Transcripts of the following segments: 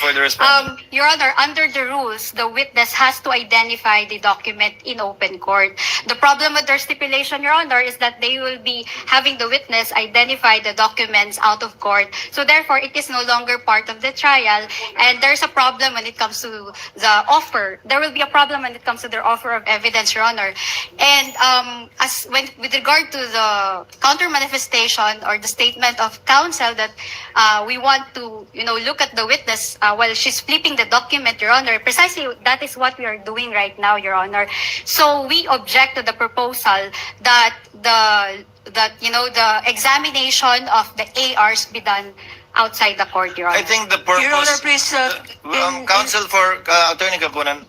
for the respondent. Your Honor, under the rules, the witness has to identify the document in open court. The problem with their stipulation, Your Honor, is that they will be having the witness identify the documents out of court. So therefore, it is no longer part of the trial. And there's a problem when it comes to the offer. There will be a problem when it comes to their offer of evidence, Your Honor. And with regard to the counter manifestation or the statement of counsel that we want to, look at the witness while she's flipping the document, Your Honor, precisely that is what we are doing right now, Your Honor. So we object to the proposal that the examination of the ARs be done outside the court, Your Honor. I think the purpose... Your Honor, please... counsel for Attorney Capunan,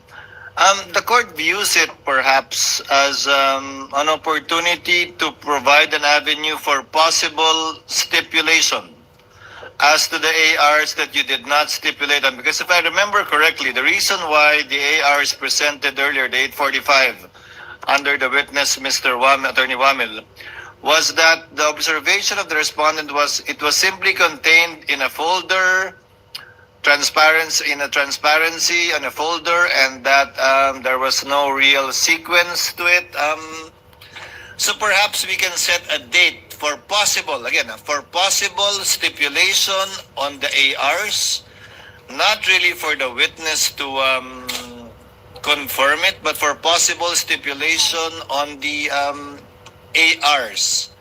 the court views it perhaps as an opportunity to provide an avenue for possible stipulation as to the ARs that you did not stipulate on. Because if I remember correctly, the reason why the ARs presented earlier, the 845, under the witness, Mr. Attorney Wamil, was that the observation of the respondent was it was simply contained in a folder, transparency on a folder, and that there was no real sequence to it. So perhaps we can set a date for possible stipulation on the ARs, not really for the witness to confirm it, but for possible stipulation on the ARs,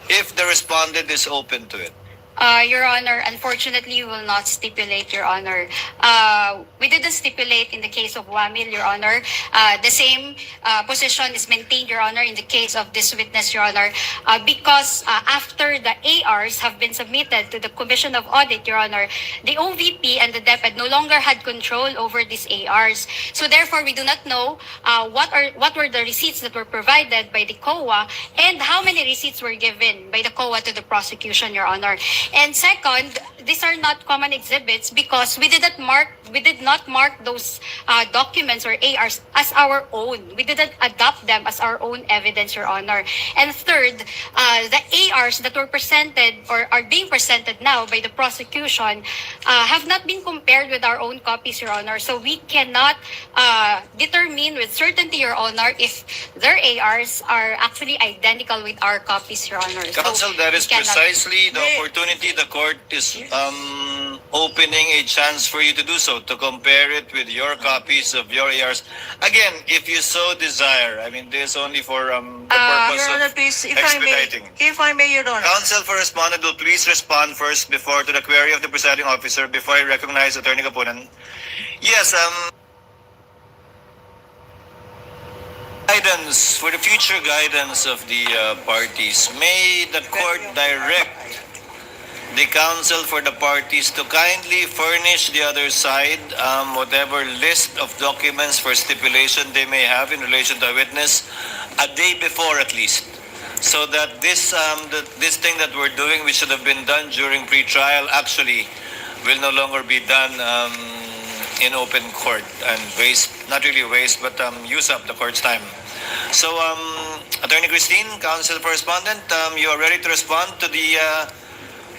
if the respondent is open to it. Your Honor, unfortunately, we will not stipulate, Your Honor. We didn't stipulate in the case of Wamil, Your Honor. The same position is maintained, Your Honor, in the case of this witness, Your Honor, because after the ARs have been submitted to the Commission of Audit, Your Honor, the OVP and the DepEd no longer had control over these ARs. So therefore, we do not know what were the receipts that were provided by the COA and how many receipts were given by the COA to the prosecution, Your Honor. And second, these are not common exhibits because we did not mark those documents or ARs as our own. We didn't adopt them as our own evidence, Your Honor. And third, the ARs that were presented or are being presented now by the prosecution have not been compared with our own copies, Your Honor. So we cannot determine with certainty, Your Honor, if their ARs are actually identical with our copies, Your Honor. Counsel, that is precisely the opportunity the court is opening a chance for you to do so, to compare it with your copies of your ARs. Again, if you so desire. I mean, this is only for the purpose Your Honor, of please, expediting. If I may, Your Honor. Counsel for respondent will please respond first to the query of the presiding officer before I recognize Attorney Capunan. Yes, guidance, for the future guidance of the parties, may the court direct the counsel for the parties to kindly furnish the other side whatever list of documents for stipulation they may have in relation to a witness a day before at least, so that this thing that we're doing, which should have been done during pre-trial, actually will no longer be done in open court and not really waste, but use up the court's time. So, Attorney Kristine, counsel for respondent, you are ready to respond to the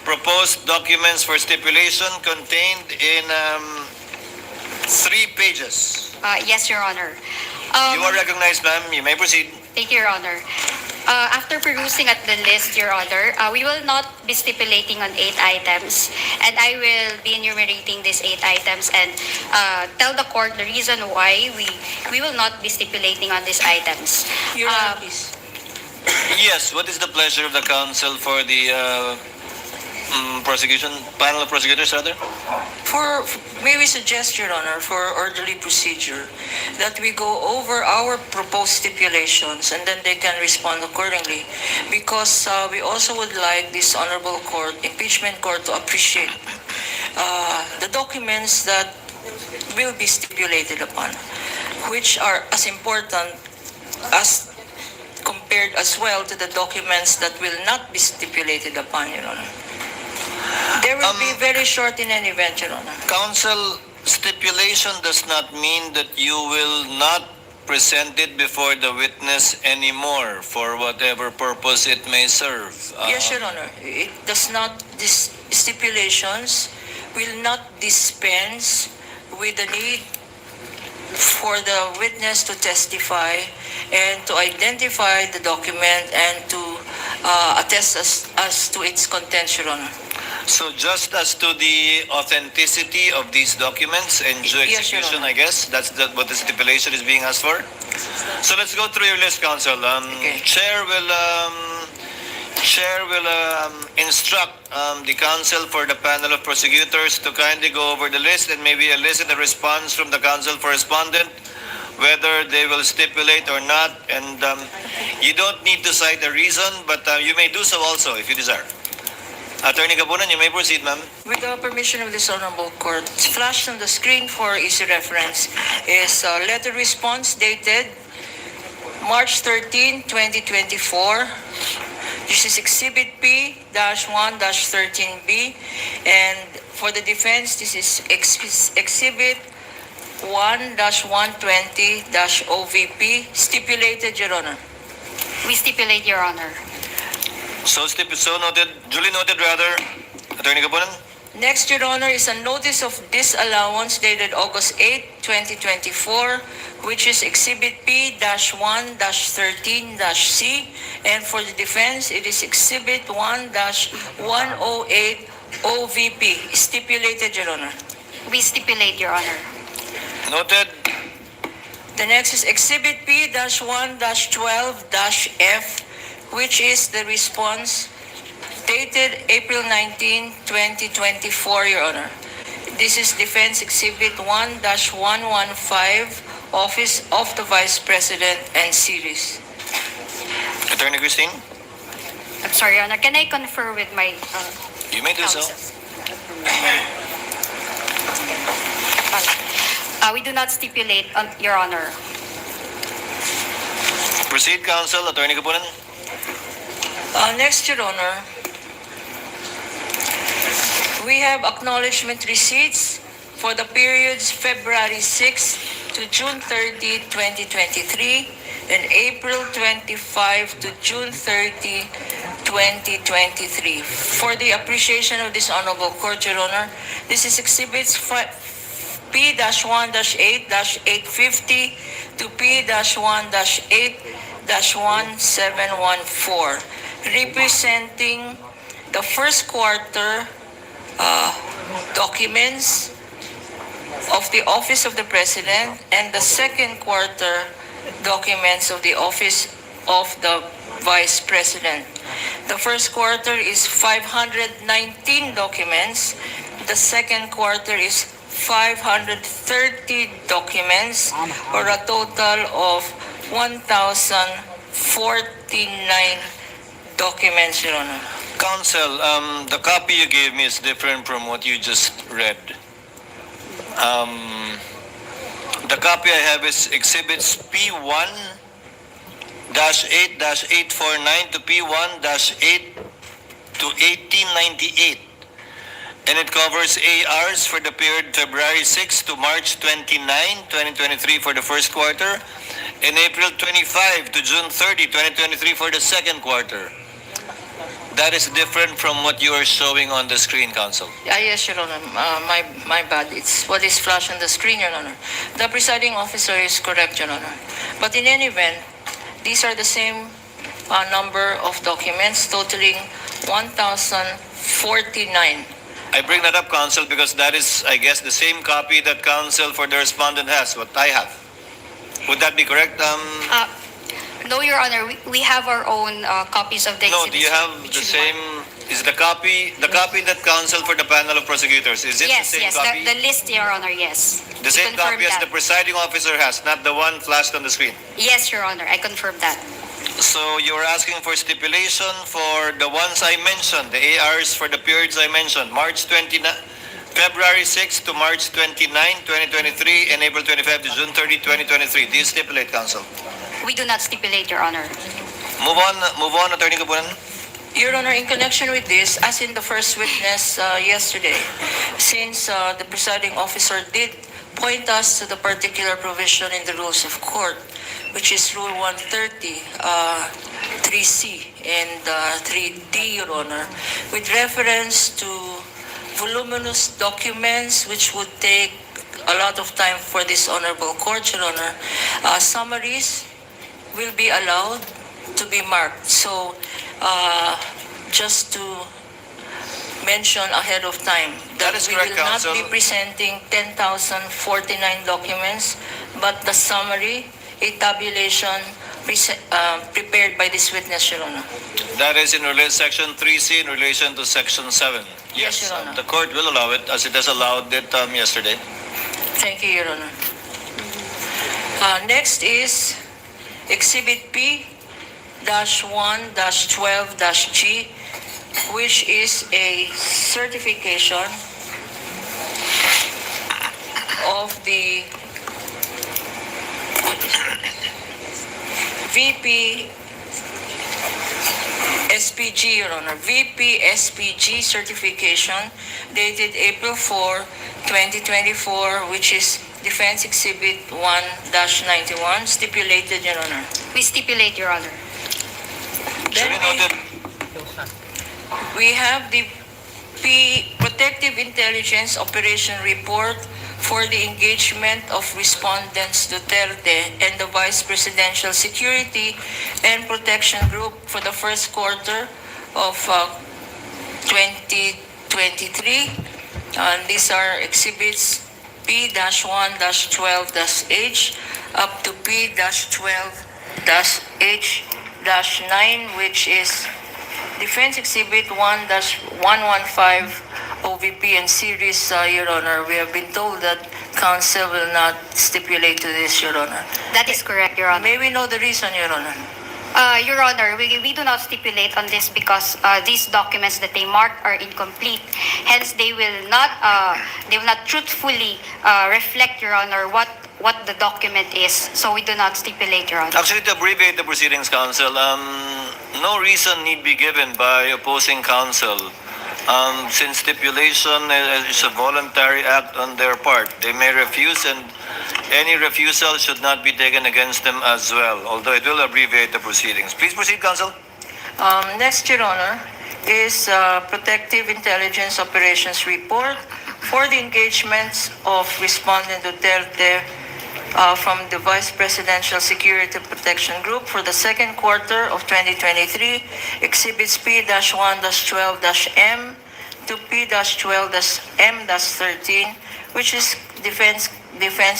proposed documents for stipulation contained in 3 pages. Yes, Your Honor. You are recognized, ma'am. You may proceed. Thank you, Your Honor. After perusing at the list, Your Honor, we will not be stipulating on 8 items, and I will be enumerating these 8 items and tell the court the reason why we will not be stipulating on these items. Your Honor, please. Yes, what is the pleasure of the counsel for the panel of prosecutors, rather? May we suggest, Your Honor, for orderly procedure, that we go over our proposed stipulations and then they can respond accordingly, because we also would like this honorable court, impeachment court, to appreciate the documents that will be stipulated upon, which are as important as compared as well to the documents that will not be stipulated upon, Your Honor. There will be very short in any event, Your Honor. Counsel, stipulation does not mean that you will not present it before the witness anymore for whatever purpose it may serve. Yes, Your Honor. It does not, these stipulations will not dispense with the need for the witness to testify and to identify the document and to attest as to its contents, Your Honor. So just as to the authenticity of these documents and due Yes, Your execution, Honor. I guess, that's what the stipulation is being asked for. So let's go through your list, Counsel. Okay. Chair will instruct the counsel for the panel of prosecutors to kindly go over the list and maybe elicit a response from the counsel for respondent, whether they will stipulate or not. And you don't need to cite a reason, but you may do so also if you desire. Attorney Capunan, you may proceed, ma'am. With the permission of this honorable court, flashed on the screen for easy reference is a letter response dated March 13, 2024. This is Exhibit P-1-13B, and for the defense, this is Exhibit 1-120-OVP, stipulated, Your Honor. We stipulate, Your Honor. So noted, duly noted rather, Attorney Capunan. Next, Your Honor, is a notice of disallowance dated August 8, 2024, which is Exhibit P-1-13-C, and for the defense, it is Exhibit 1-108-OVP, stipulated, Your Honor. We stipulate, Your Honor. Noted. The next is Exhibit P-1-12-F, which is the response dated April 19, 2024, Your Honor. This is Defense Exhibit 1-115, Office of the Vice President and Series. Attorney Kristine, I'm sorry, Your Honor. Can I confer with my you may do so. counsel? We do not stipulate, Your Honor. Proceed, counsel. Attorney Capunan. Next, Your Honor, we have acknowledgement receipts for the periods February 6 to June 30, 2023, and April 25 to June 30, 2023. For the appreciation of this honorable court, Your Honor, this is Exhibits P-1-8-850 to P-1-8-1714, representing the first quarter documents of the Office of the President and the second quarter documents of the Office of the Vice President. The first quarter is 519 documents. The second quarter is 530 documents, for a total of 1,049 documents, Your Honor. Counsel, the copy you gave me is different from what you just read. The copy I have is Exhibits P1-8-849 to P1-8 to 1898. And it covers ARs for the period February 6 to March 29, 2023 for the first quarter, and April 25 to June 30, 2023 for the second quarter. That is different from what you are showing on the screen, Counsel. Yes, Your Honor. My bad. It's what is flashed on the screen, Your Honor. The presiding officer is correct, Your Honor. But in any event, these are the same number of documents, totaling 1,049. I bring that up, Counsel, because that is, I guess, the same copy that Counsel for the respondent has, what I have. Would that be correct? No, Your Honor. We have our own copies of the No, do exhibits. you have which the we same, is the copy that Counsel for the panel of prosecutors, is it Yes, the same yes. copy? The list, Your Honor, yes. The We same confirm copy as that. the presiding officer has, not the one flashed on the screen. Yes, Your Honor. I confirm that. So you're asking for stipulation for the ones I mentioned, the ARs for the periods I mentioned, February 6 to March 29, 2023, and April 25 to June 30, 2023. Do you stipulate, Counsel? We do not stipulate, Your Honor. Move on, Attorney Capunan. Your Honor, in connection with this, as in the first witness yesterday, since the presiding officer did point us to the particular provision in the rules of court, which is Rule 130, 3C and 3D, Your Honor, with reference to voluminous documents which would take a lot of time for this honorable court, Your Honor. Summaries will be allowed to be marked. So, just to mention ahead of time That is we correct, will not Counsel. be presenting 10,049 documents, but the summary, a tabulation prepared by this witness, Your Honor. That is in Section 3C in relation to Section 7. Yes, Your Honor. The court will allow it as it has allowed it yesterday. Thank you, Your Honor. Next is Exhibit P-1-12-G, which is a certification of the VP SPG, Your Honor. VP SPG certification dated April 4, 2024, which is Defense Exhibit 1-91, stipulated, Your Honor. We stipulate, Your Honor. Duly noted. We have the Protective Intelligence Operation Report for the engagement of respondents Duterte and the Vice Presidential Security and Protection Group for the first quarter of 2023. These are exhibits P-1-12-H up to P-12-H-9, which is Defense Exhibit 1-115 OVP and series, Your Honor. We have been told that Counsel will not stipulate to this, Your Honor. That is correct, Your Honor. May we know the reason, Your Honor? Your Honor, we do not stipulate on this because these documents that they marked are incomplete. Hence, they will not truthfully reflect, Your Honor, what the document is. So we do not stipulate, Your Honor. Actually, to abbreviate the proceedings, counsel, no reason need be given by opposing counsel. Since stipulation is a voluntary act on their part, they may refuse, and any refusal should not be taken against them as well, although it will abbreviate the proceedings. Please proceed, counsel. Next, Your Honor, is Protective Intelligence Operations Report for the engagements of Respondent Duterte from the Vice Presidential Security Protection Group for the second quarter of 2023, Exhibits P-1-12-M to P-12-M-13, which is Defense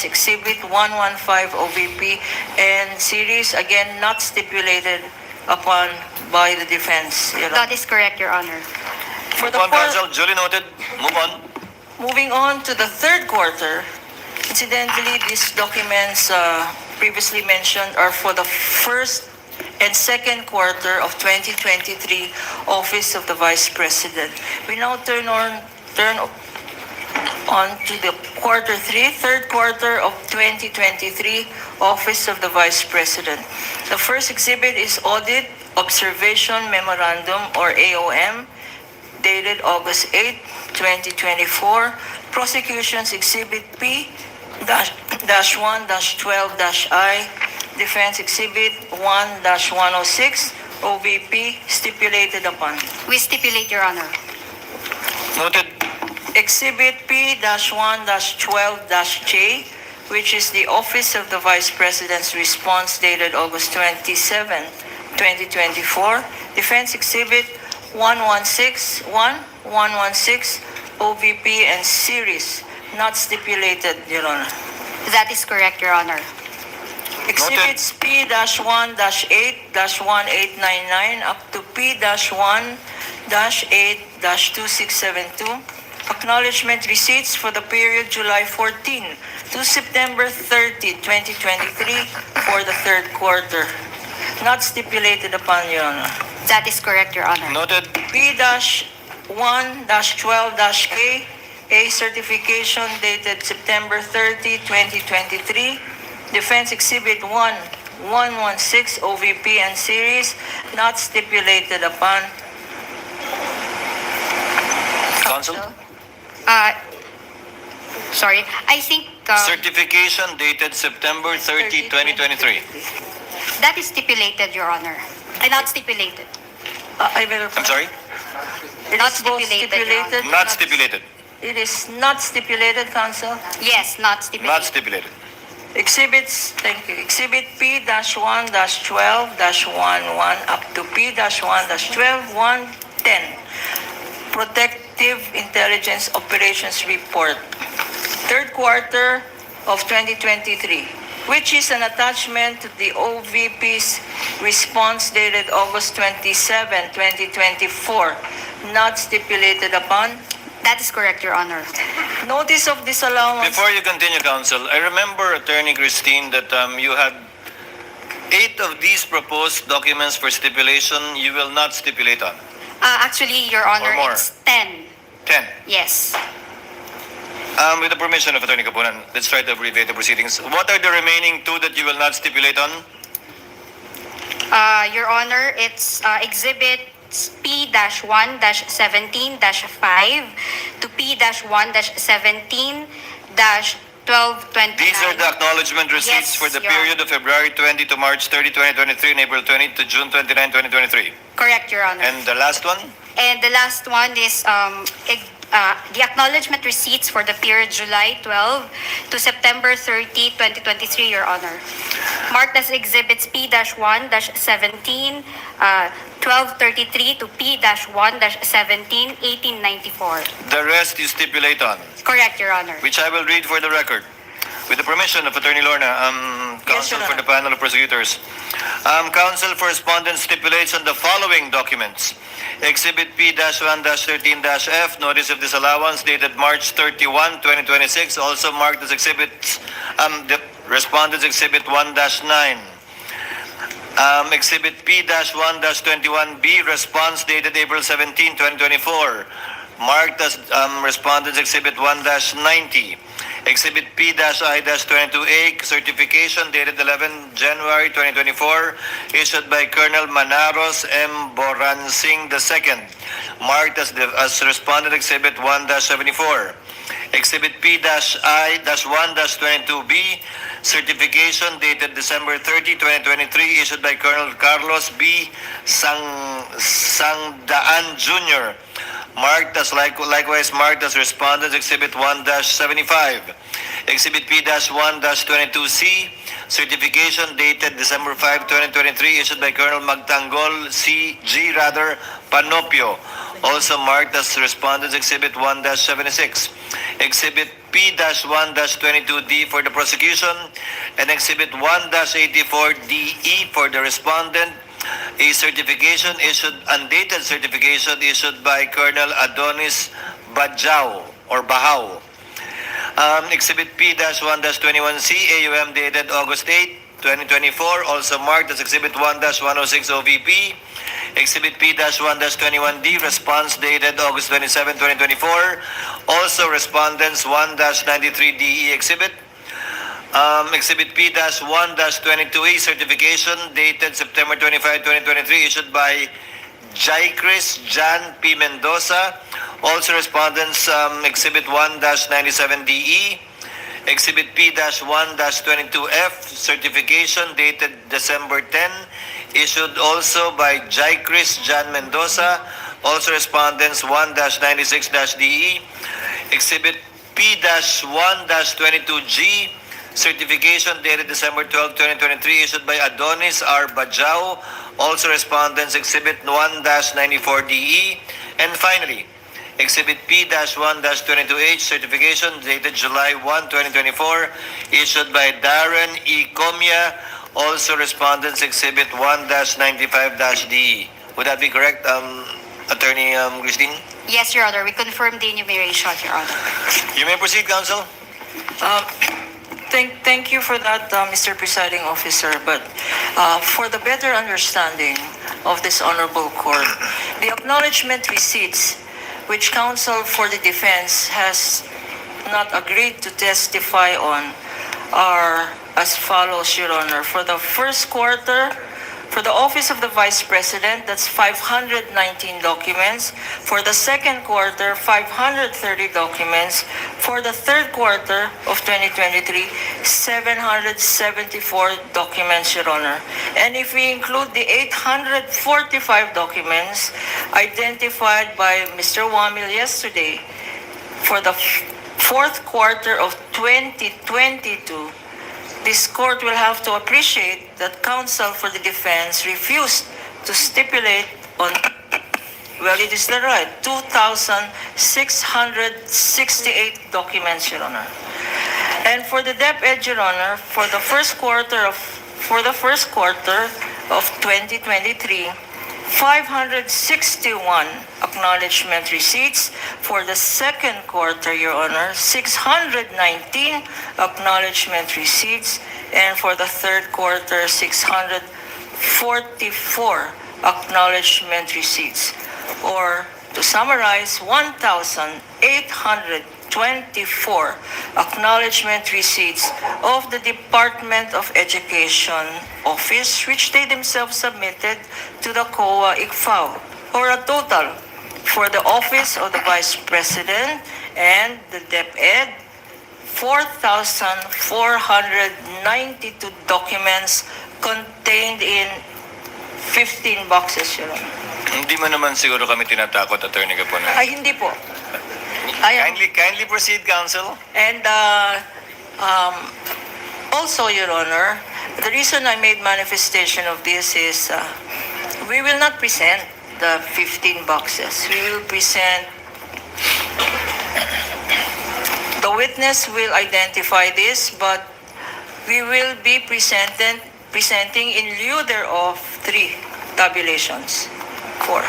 Exhibit 115 OVP and series, again not stipulated upon by the defense. Your Honor. That is correct, Your Honor. For the Move on, counsel. Duly noted. Move on. Moving on to the third quarter, incidentally, these documents previously mentioned are for the first and second quarter of 2023 Office of the Vice President. We now turn on to the third quarter of 2023 Office of the Vice President. The first exhibit is Audit Observation Memorandum, or AOM, dated August 8, 2024. Prosecution's Exhibit P-1-12-I, Defense Exhibit 1-106, OVP, stipulated upon. We stipulate, Your Honor. Noted. Exhibit P-1-12-J, which is the Office of the Vice President's response dated August 27, 2024. Defense Exhibit 116, OVP and series, not stipulated, Your Honor. That is correct, Your Honor. Exhibits P-1-8-1899 up to P-1-8-2672. Acknowledgement receipts for the period July 14 to September 30, 2023 for the third quarter. Not stipulated upon, Your Honor. That is correct, Your Honor. Noted. P-1-12-K, a certification dated September 30, 2023. Defense Exhibit 1-116 OVP and series, not stipulated upon. Counsel. Sorry, I think Certification dated September 30, 2023. that is stipulated, Your Honor. Not stipulated. I verify. I'm sorry? It Not is both stipulated, Your Honor. Not stipulated. It is not stipulated, Counsel. Yes, not stipulated. Not stipulated. Exhibits, thank you. Exhibit P-1-12-11 up to P-1-12-110. Protective Intelligence Operations Report. Third quarter of 2023, which is an attachment to the OVP's response dated August 27, 2024, not stipulated upon. That is correct, Your Honor. Notice of disallowance. Before you continue, counsel, I remember, Attorney Kristine, that you had 8 of these proposed documents for stipulation you will not stipulate on. Actually, Your Honor, more. it's 10. 10. Yes. With the permission of Attorney Capunan, let's try to abbreviate the proceedings. What are the remaining 2 that you will not stipulate on? Your Honor, it's exhibits P-1-17-5 to P-1-17-1229. These are the acknowledgement receipts Yes, for the Your period of February 20 to March 30, 2023, and April 20 to June 29, 2023. Correct, Your Honor. And the last one? And the last one is the acknowledgement receipts for the period July 12 to September 30, 2023, Your Honor. Marked as exhibits P-1-17, 1233 to P-1-17, 1894. The rest you stipulate on, Correct, Your Honor. which I will read for the record. With the permission of Attorney Lorna, counsel Your for the Honor. panel of prosecutors. Counsel for respondents stipulates on the following documents. Exhibit P-1-13-F, notice of disallowance dated March 31, 2026, also marked as exhibits, the respondents exhibit 1-9. Exhibit P-1-21B, response dated April 17, 2024, marked as respondents exhibit 1-90. Exhibit P-I-22A, certification dated 11 January 2024, issued by Colonel Manaros M. Boransing II, marked as respondent exhibit 1-74. Exhibit P-I-1-22B, certification dated December 30, 2023, issued by Colonel Carlos B. Sangdaan Jr., marked as likewise marked as respondents exhibit 1-75. Exhibit P-1-22C, certification dated December 5, 2023, issued by Colonel Magtanggol Panopio, also marked as respondents exhibit 1-76. Exhibit P-1-22D for the prosecution and exhibit 1-84DE for the respondent. A certification issued, undated certification issued by Colonel Adonis Bajao or Bahao. Exhibit P-1-21C, AUM dated August 8, 2024, also marked as Exhibit 1-106 OVP. Exhibit P-1-21D, response dated August 27, 2024, also respondents 1-93DE exhibit. Exhibit P-1-22E, certification dated September 25, 2023, issued by Jaikris Jan P. Mendoza, also respondents Exhibit 1-97DE. Exhibit P-1-22F, certification dated December 10, issued also by Jaikris Jan Mendoza, also respondents 1-96-DE. Exhibit P-1-22G, certification dated December 12, 2023, issued by Adonis R. Bajao, also respondents Exhibit 1-94DE. And finally, Exhibit P-1-22H, certification dated July 1, 2024, issued by Darren E. Comia, also respondents Exhibit 1-95-DE. Would that be correct, Attorney Kristine? Yes, Your Honor. We confirm the enumeration, Your Honor. You may proceed, counsel. Thank you for that, Mr. Presiding Officer. But for the better understanding of this honorable court, the acknowledgement receipts which counsel for the defense has not agreed to testify on are as follows, Your Honor. For the first quarter For the Office of the Vice President, that's 519 documents. For the second quarter, 530 documents. For the third quarter of 2023, 774 documents, Your Honor. And if we include the 845 documents identified by Mr. Wamil yesterday, for the fourth quarter of 2022, this court will have to appreciate that counsel for the defense refused to stipulate on, well, it is the right, 2,668 documents, Your Honor. And for the DepEd, Your Honor, for the first quarter of 2023, 561 acknowledgement receipts. For the second quarter, Your Honor, 619 acknowledgement receipts. And for the third quarter, 644 acknowledgement receipts. Or to summarize, 1,824 acknowledgement receipts of the Department of Education Office, which they themselves submitted to the COA ICFAO, or a total for the Office of the Vice President and the DepEd, 4,492 documents contained in 15 boxes, Your Honor. Hindi mo naman siguro kami tinatakot, Attorney Capunan. Ay, hindi po. Kindly proceed, counsel. And also, Your Honor, the reason I made manifestation of this is we will not present the 15 boxes. We will present, the witness will identify this, but we will be presenting in lieu thereof 3 tabulations. 4.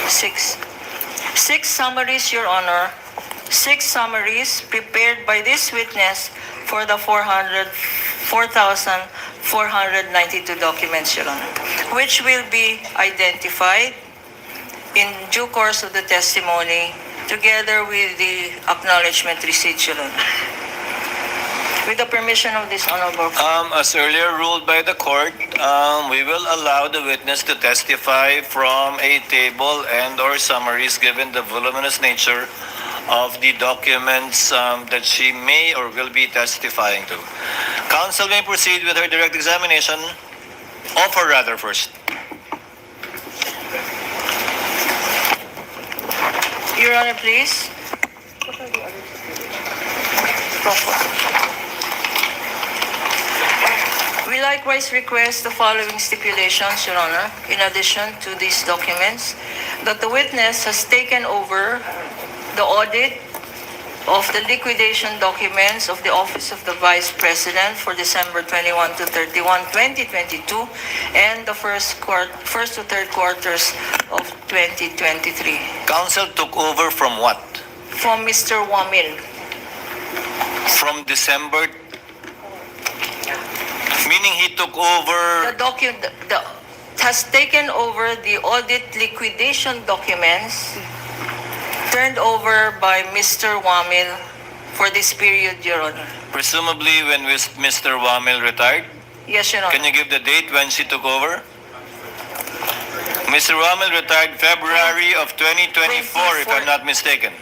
6. 6 summaries, Your Honor. 6 summaries prepared by this witness for the 4,492 documents, Your Honor, which will be identified in due course of the testimony together with the acknowledgement receipt, Your Honor. With the permission of this honorable court. As earlier ruled by the court, we will allow the witness to testify from a table and/or summaries given the voluminous nature of the documents that she may or will be testifying to. Counsel may proceed with her direct examination. Offer rather first. Your Honor, please. We likewise request the following stipulations, Your Honor, in addition to these documents, that the witness has taken over the audit of the liquidation documents of the Office of the Vice President for December 21 to 31, 2022, and the first to third quarters of 2023. Counsel took over from what? From Mr. Wamil. From December, meaning he took over. Has taken over the audit liquidation documents turned over by Mr. Wamil for this period, Your Honor. Presumably when Mr. Wamil retired? Yes, Your Honor. Can you give the date when she took over? Mr. Wamil retired February of 2024, if I'm not mistaken.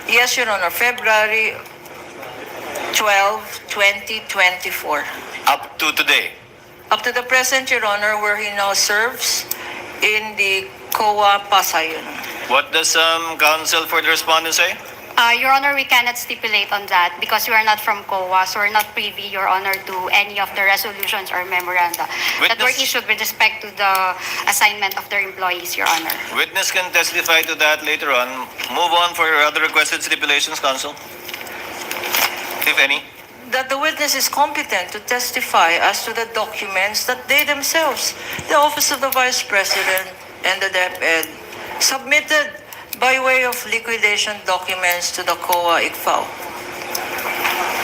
Yes, Your Honor. February 12, 2024. Up to today. Up to the present, Your Honor, where he now serves in the COA Pasay. What does counsel for the respondent say? Your Honor, we cannot stipulate on that because we are not from COA, so we're not privy, Your Honor, to any of the resolutions or memoranda that were issued with respect to the assignment of their employees, Your Honor. Witness can testify to that later on. Move on for other requested stipulations, counsel. If any. That the witness is competent to testify as to the documents that they themselves, the Office of the Vice President and the DepEd, submitted by way of liquidation documents to the COA ICFAO.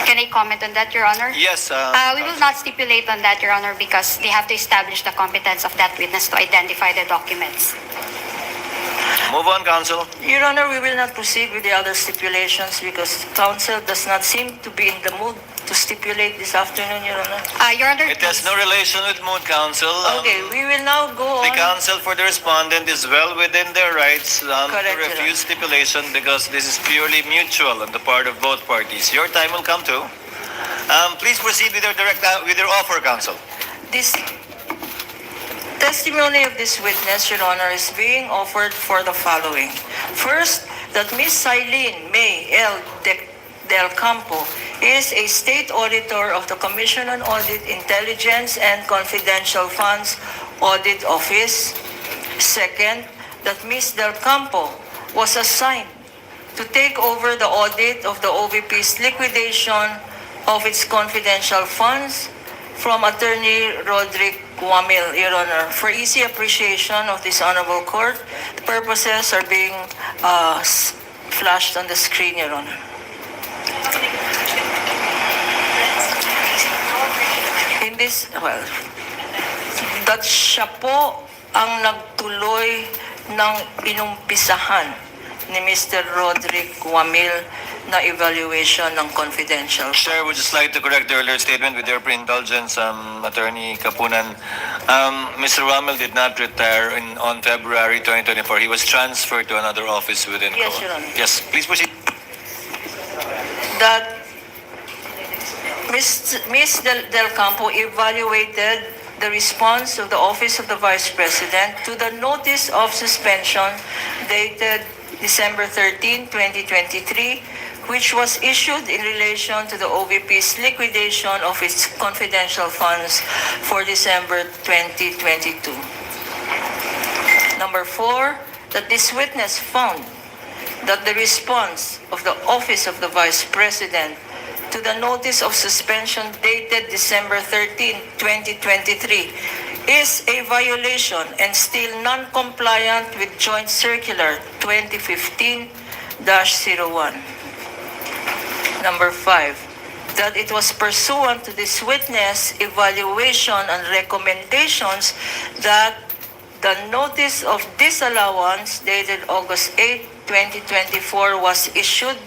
Can I comment on that, Your Honor? Yes. We will not stipulate on that, Your Honor, because they have to establish the competence of that witness to identify the documents. Move on, counsel. Your Honor, we will not proceed with the other stipulations because counsel does not seem to be in the mood to stipulate this afternoon, Your Honor? Your Honor, It has no relation with mood, counsel. Okay, we will now go The on. counsel for the respondent is well within their rights to Correct, Your refuse stipulation because this is purely mutual on the part of both parties. Your time will come too. Please proceed with your offer, counsel. This testimony of this witness, Your Honor, is being offered for the following. First, that Ms. Silene May L. Del Campo is a state auditor of the Commission on Audit, Intelligence, and Confidential Funds Audit Office. Second, that Ms. Del Campo was assigned to take over the audit of the OVP's liquidation of its confidential funds from Attorney Roderick Wamil, Your Honor. For easy appreciation of this honorable court, the purposes are being flashed on the screen, Your Honor. In this, well, that siya po ang nagtuloy ng inumpisahan ni Mr. Roderick Wamil na evaluation ng confidential. Chair, would just like to correct the earlier statement with your pre-indulgence, Attorney Capunan. Mr. Ramel did not retire on February 2024. He was transferred to another office within Yes, COA. Your Honor. Yes, please proceed. That Ms. Del Campo evaluated the response of the Office of the Vice President to the notice of suspension dated December 13, 2023, which was issued in relation to the OVP's liquidation of its confidential funds for December 2022. Number 4, that this witness found that the response of the Office of the Vice President to the notice of suspension dated December 13, 2023 is a violation and still non-compliant with Joint Circular 2015-01. Number 5, that it was pursuant to this witness evaluation and recommendations that the notice of disallowance dated August 8, 2024 was issued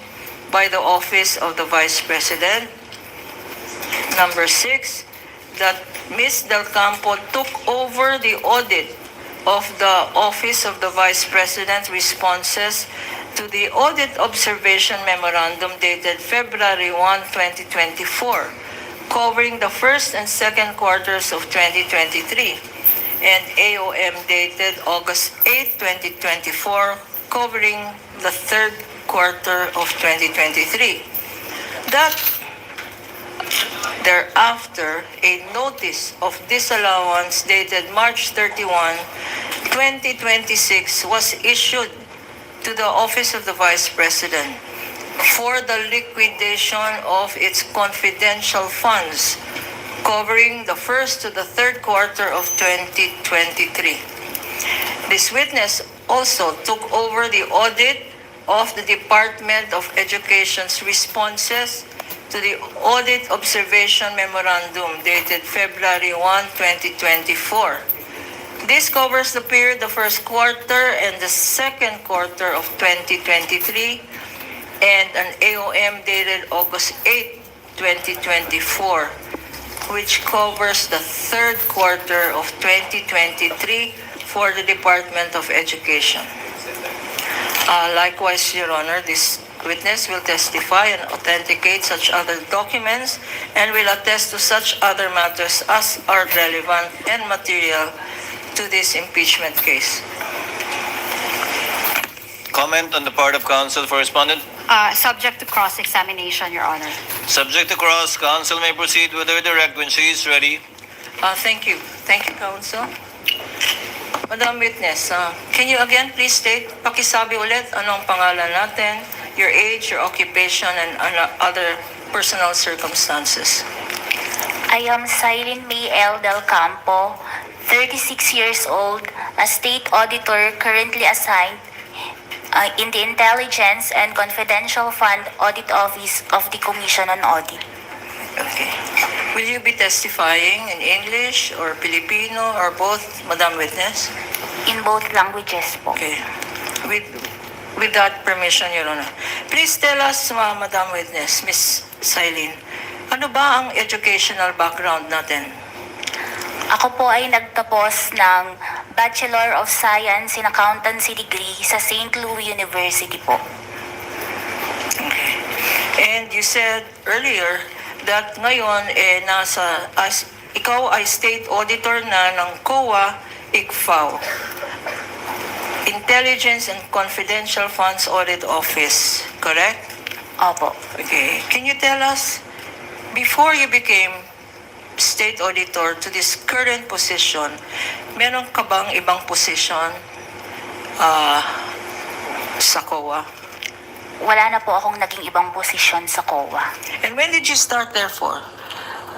by the Office of the Vice President. Number 6, that Ms. Del Campo took over the audit of the Office of the Vice President responses to the Audit Observation Memorandum dated February 1, 2024, covering the first and second quarters of 2023, and AOM dated August 8, 2024, covering the third quarter of 2023. That thereafter, a notice of disallowance dated March 31, 2026 was issued to the Office of the Vice President for the liquidation of its confidential funds covering the first to the third quarter of 2023. This witness also took over the audit of the Department of Education's responses to the Audit Observation Memorandum dated February 1, 2024. This covers the period the first quarter and the second quarter of 2023, and an AOM dated August 8, 2024, which covers the third quarter of 2023 for the Department of Education. Likewise, Your Honor, this witness will testify and authenticate such other documents and will attest to such other matters as are relevant and material to this impeachment case. Comment on the part of counsel for respondent. Subject to cross-examination, Your Honor. Subject to cross, counsel may proceed with her direct when she is ready. Thank you. Thank you, Counsel. Madam Witness, can you again please state, pakisabi ulit anong pangalan natin, your age, your occupation, and other personal circumstances. I am Silene May L. Del Campo, 36 years old, a state auditor currently assigned in the Intelligence and Confidential Fund Audit Office of the Commission on Audit. Okay. Will you be testifying in English or Filipino or both, Madam Witness? In both languages po. Okay. With that permission, Your Honor. Please tell us, Madam Witness, Miss Silene, Ano ba ang educational background natin? Ako po ay nagtapos ng Bachelor of Science in Accountancy degree sa St. Louis University po. Okay. And you said earlier that ngayon ikaw ay state auditor na ng COA, ICFAO, Intelligence and Confidential Funds Audit Office, correct? Opo. Okay. Can you tell us, before you became state auditor to this current position, meron ka bang ibang position sa COA? Wala na po akong naging ibang posisyon sa COA. And when did you start therefore?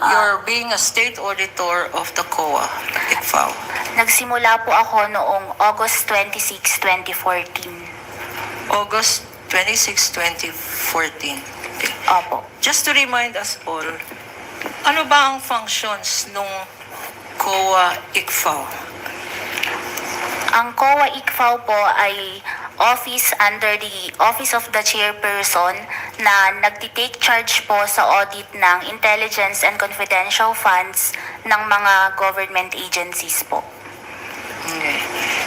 You're being a state auditor of the COA, ICFAO. Nagsimula po ako noong August 26, 2014. August 26, 2014. Okay. Opo. Just to remind us all, ano ba ang functions nung COA ICFAO? Ang COA ICFAO po ay office under the Office of the Chairperson na nagtitake charge po sa audit ng intelligence and confidential funds ng mga government agencies po. Okay.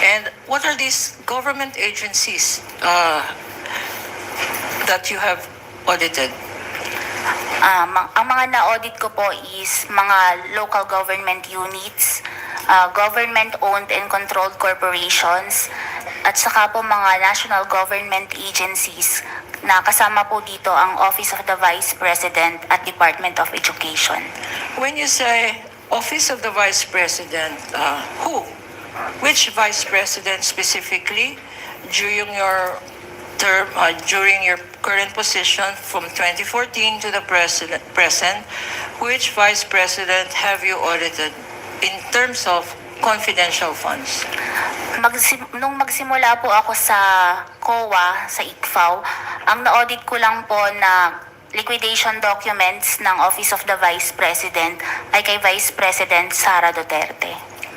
And what are these government agencies that you have audited? Ang mga na-audit ko po is mga local government units, government-owned and controlled corporations, at saka po mga national government agencies na kasama po dito ang Office of the Vice President at Department of Education. When you say Office of the Vice President, who? Which Vice President specifically during your term, during your current position from 2014 to the present, which Vice President have you audited in terms of confidential funds? Nung magsimula po ako sa COA, sa ICFAO, ang na-audit ko lang po na liquidation documents ng Office of the Vice President ay kay Vice President Sara Duterte.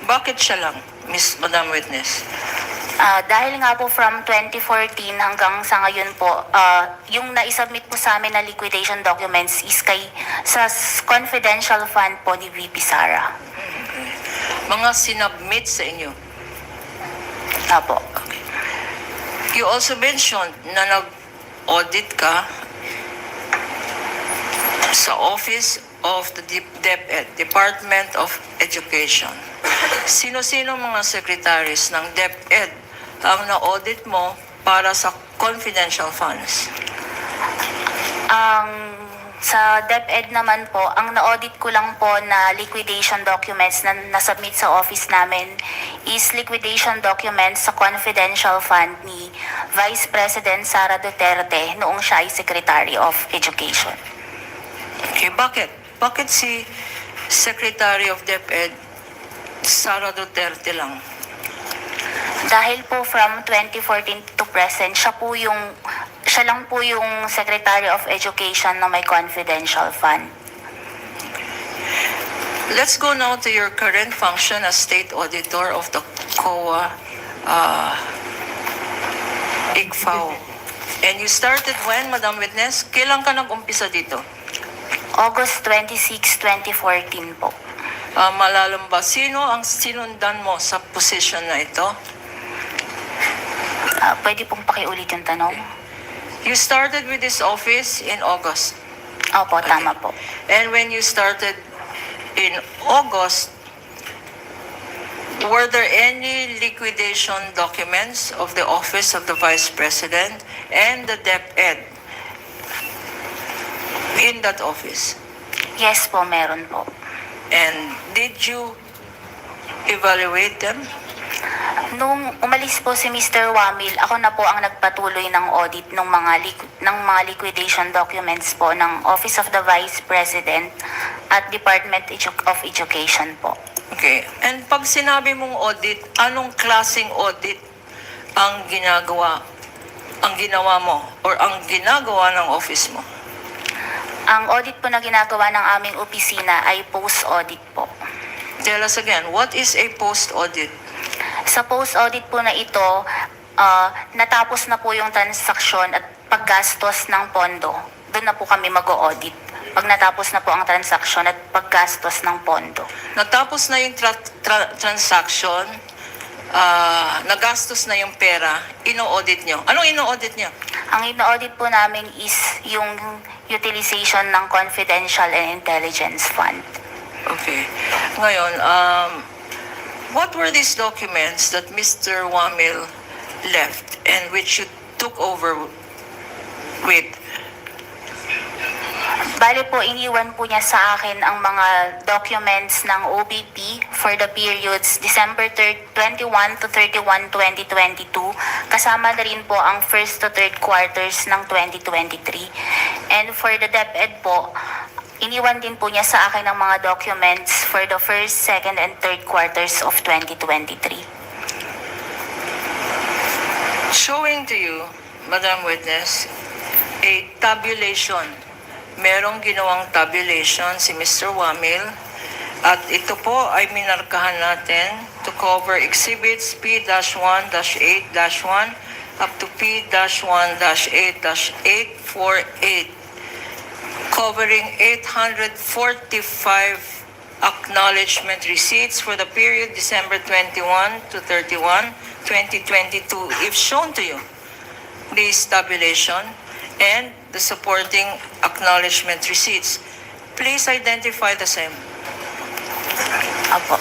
Bakit siya lang, Madam Witness? Dahil nga po from 2014 hanggang sa ngayon po, yung na-submit po sa amin na liquidation documents is sa confidential fund po ni VP Sara. Mga sinubmit sa inyo? Apo. Okay. You also mentioned na nag-audit ka sa Office of the DepEd, Department of Education. Sino-sino mga secretaries ng DepEd ang na-audit mo para sa confidential funds? Sa DepEd naman po, ang na-audit ko lang po na liquidation documents na nasubmit sa office namin is liquidation documents sa confidential fund ni Vice President Sara Duterte noong siya ay Secretary of Education. Okay, bakit? Bakit si Secretary of DepEd Sara Duterte lang? Dahil po from 2014 to present, siya lang po yung Secretary of Education na may confidential fund. Let's go now to your current function as State Auditor of the COA ICFAO. And you started when, Madam Witness? Kailan ka nag-umpisa dito? August 26, 2014 po. Malalam ba? Sino ang sinundan mo sa position na ito? Pwede pong pakiulit yung tanong? You started with this office in August. Opo, tama po. And when you started in August, were there any liquidation documents of the Office of the Vice President and the DepEd in that office? Yes po, meron po. And did you evaluate them? Nung umalis po si Mr. Wamil, ako na po ang nagpatuloy ng audit ng mga liquidation documents po ng Office of the Vice President at Department of Education po. Okay. And pag sinabi mong audit, anong klaseng audit ang ginawa mo or ang ginagawa ng office mo? Ang audit po na ginagawa ng aming opisina ay post-audit po. Tell us again, what is a post-audit? Sa post-audit po na ito, natapos na po yung transaksyon at paggastos ng pondo. Doon na po kami mag-audit. pag natapos na po ang transaksyon at paggastos ng pondo. Natapos na yung transaction, nagastos na yung pera, ino-audit nyo. Anong ino-audit nyo? Ang ino-audit po namin is yung utilization ng confidential and intelligence fund. Okay. Ngayon, what were these documents that Mr. Wamil left and which you took over with? Bale po, iniwan po niya sa akin ang mga documents ng OBP for the periods December 21 to 31, 2022. Kasama na rin po ang first to third quarters ng 2023. And for the DepEd po, iniwan din po niya sa akin ang mga documents for the first, second, and third quarters of 2023. Showing to you, Madam Witness, a tabulation. Merong ginawang tabulation si Mr. Wamil at ito po ay minarkahan natin to cover exhibits P-1-8-1 up to P-1-8-848 covering 845 acknowledgement receipts for the period December 21 to 31, 2022. If shown to you, this tabulation and the supporting acknowledgement receipts, please identify the same. Apo.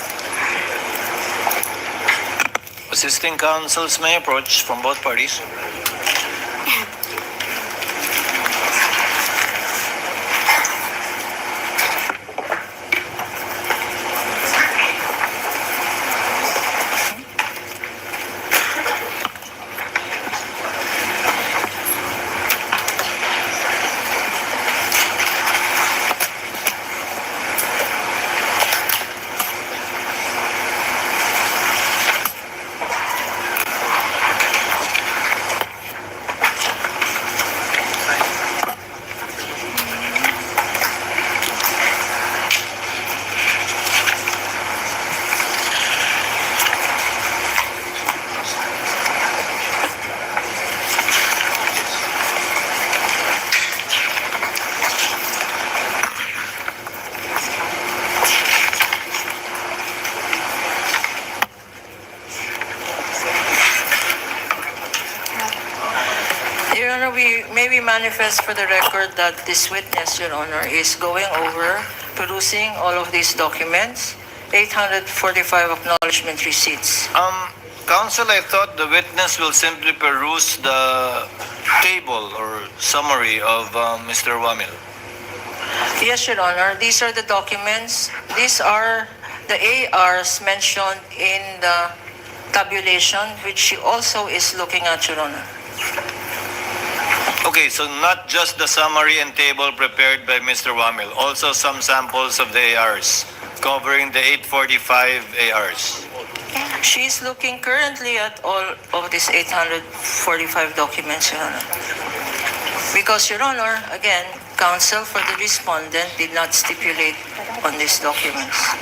Assisting counsels may approach from both parties. Your Honor, we manifest for the record that this witness, Your Honor, is going over, producing all of these documents, 845 acknowledgement receipts. Counsel, I thought the witness will simply peruse the table or summary of Mr. Wamil. Yes, Your Honor, these are the documents. These are the ARs mentioned in the tabulation, which she also is looking at, Your Honor. Okay, so not just the summary and table prepared by Mr. Wamil, also some samples of the ARs covering the 845 ARs. She's looking currently at all of these 845 documents, Your Honor. Because, Your Honor, again, counsel for the respondent did not stipulate on these documents.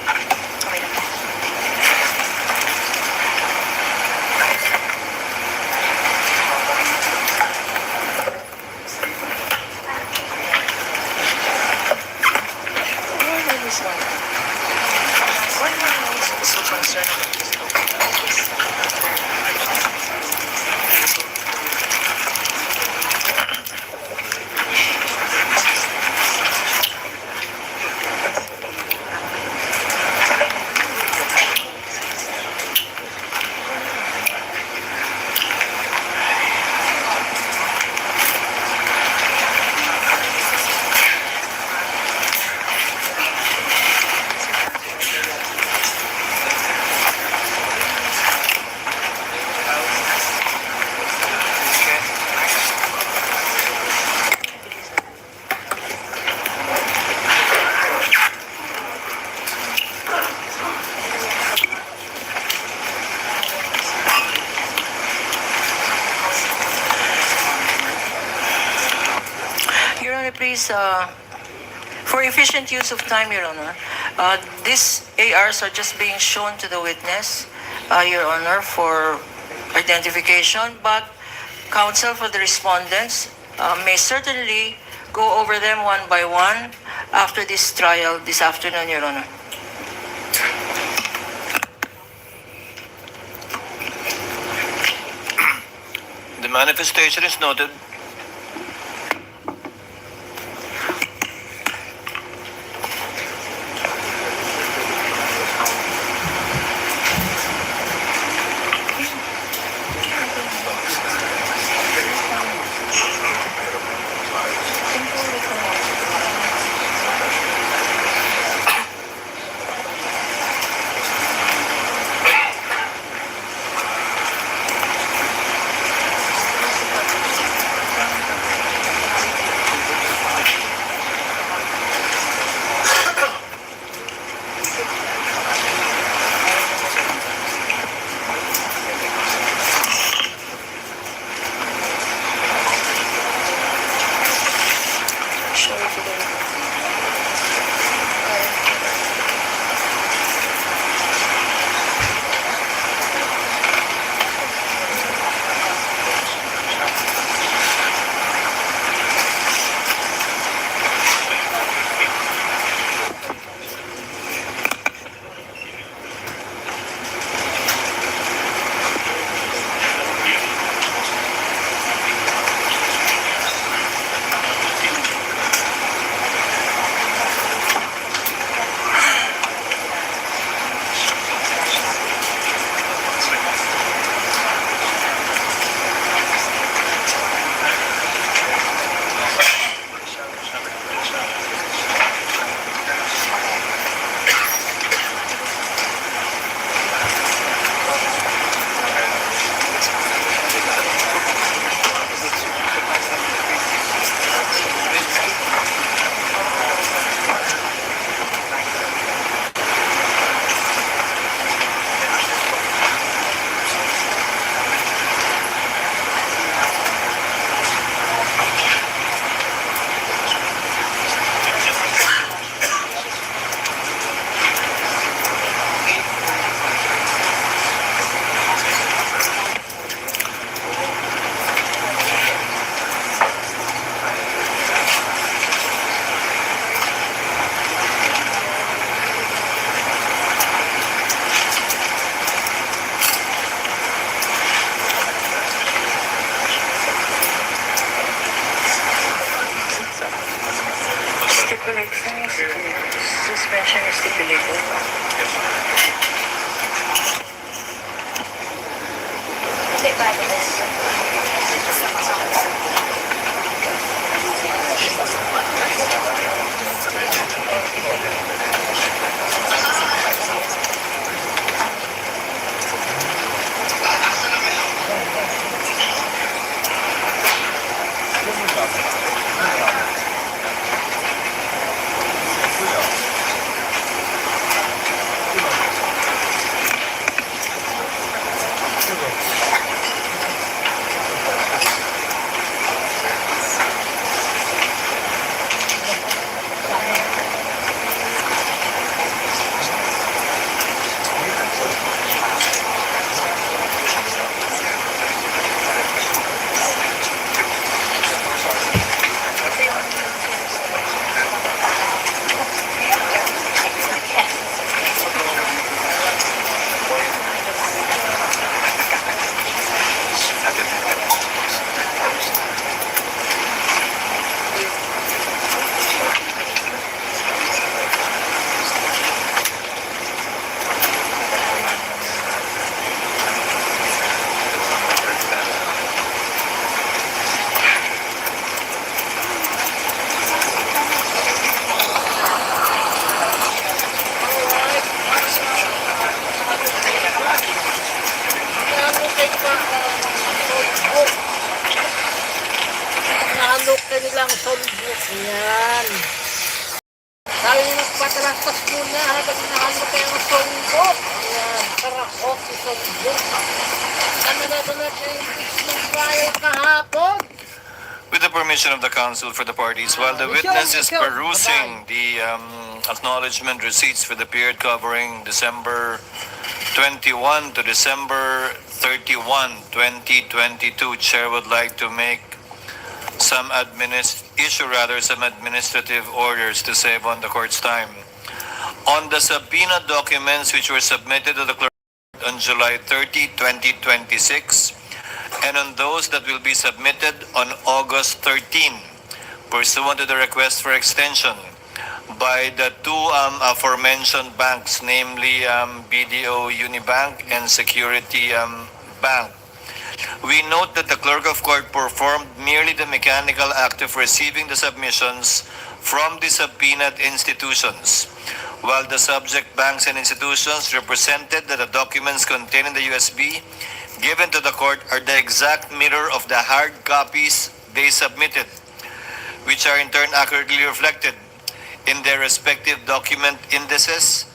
Please, for efficient use of time, Your Honor, these ARs are just being shown to the witness, Your Honor, for identification, but counsel for the respondents may certainly go over them one by one after this trial this afternoon, Your Honor. The manifestation is noted. Suspension is stipulated. Nahalok ka nilang solbok. Yan. Tayo nagpatrapas muna habang nahalok kayo ng solbok. Yan. Karakot si solbok. Ano na ito na yung impeachment trial kahapon? With the permission of the counsel for the parties, while the witness is perusing the acknowledgement receipts for the period covering December 21 to December 31, 2022, Chair would like to make some issue rather some administrative orders to save on the court's time. On the subpoena documents which were submitted to the clerk on July 30, 2026, and on those that will be submitted on August 13, pursuant to the request for extension by the two aforementioned banks, namely BDO Unibank and Security Bank. We note that the clerk of court performed merely the mechanical act of receiving the submissions from the subpoenaed institutions, while the subject banks and institutions represented that the documents contained in the USB given to the court are the exact mirror of the hard copies they submitted, which are in turn accurately reflected in their respective document indices.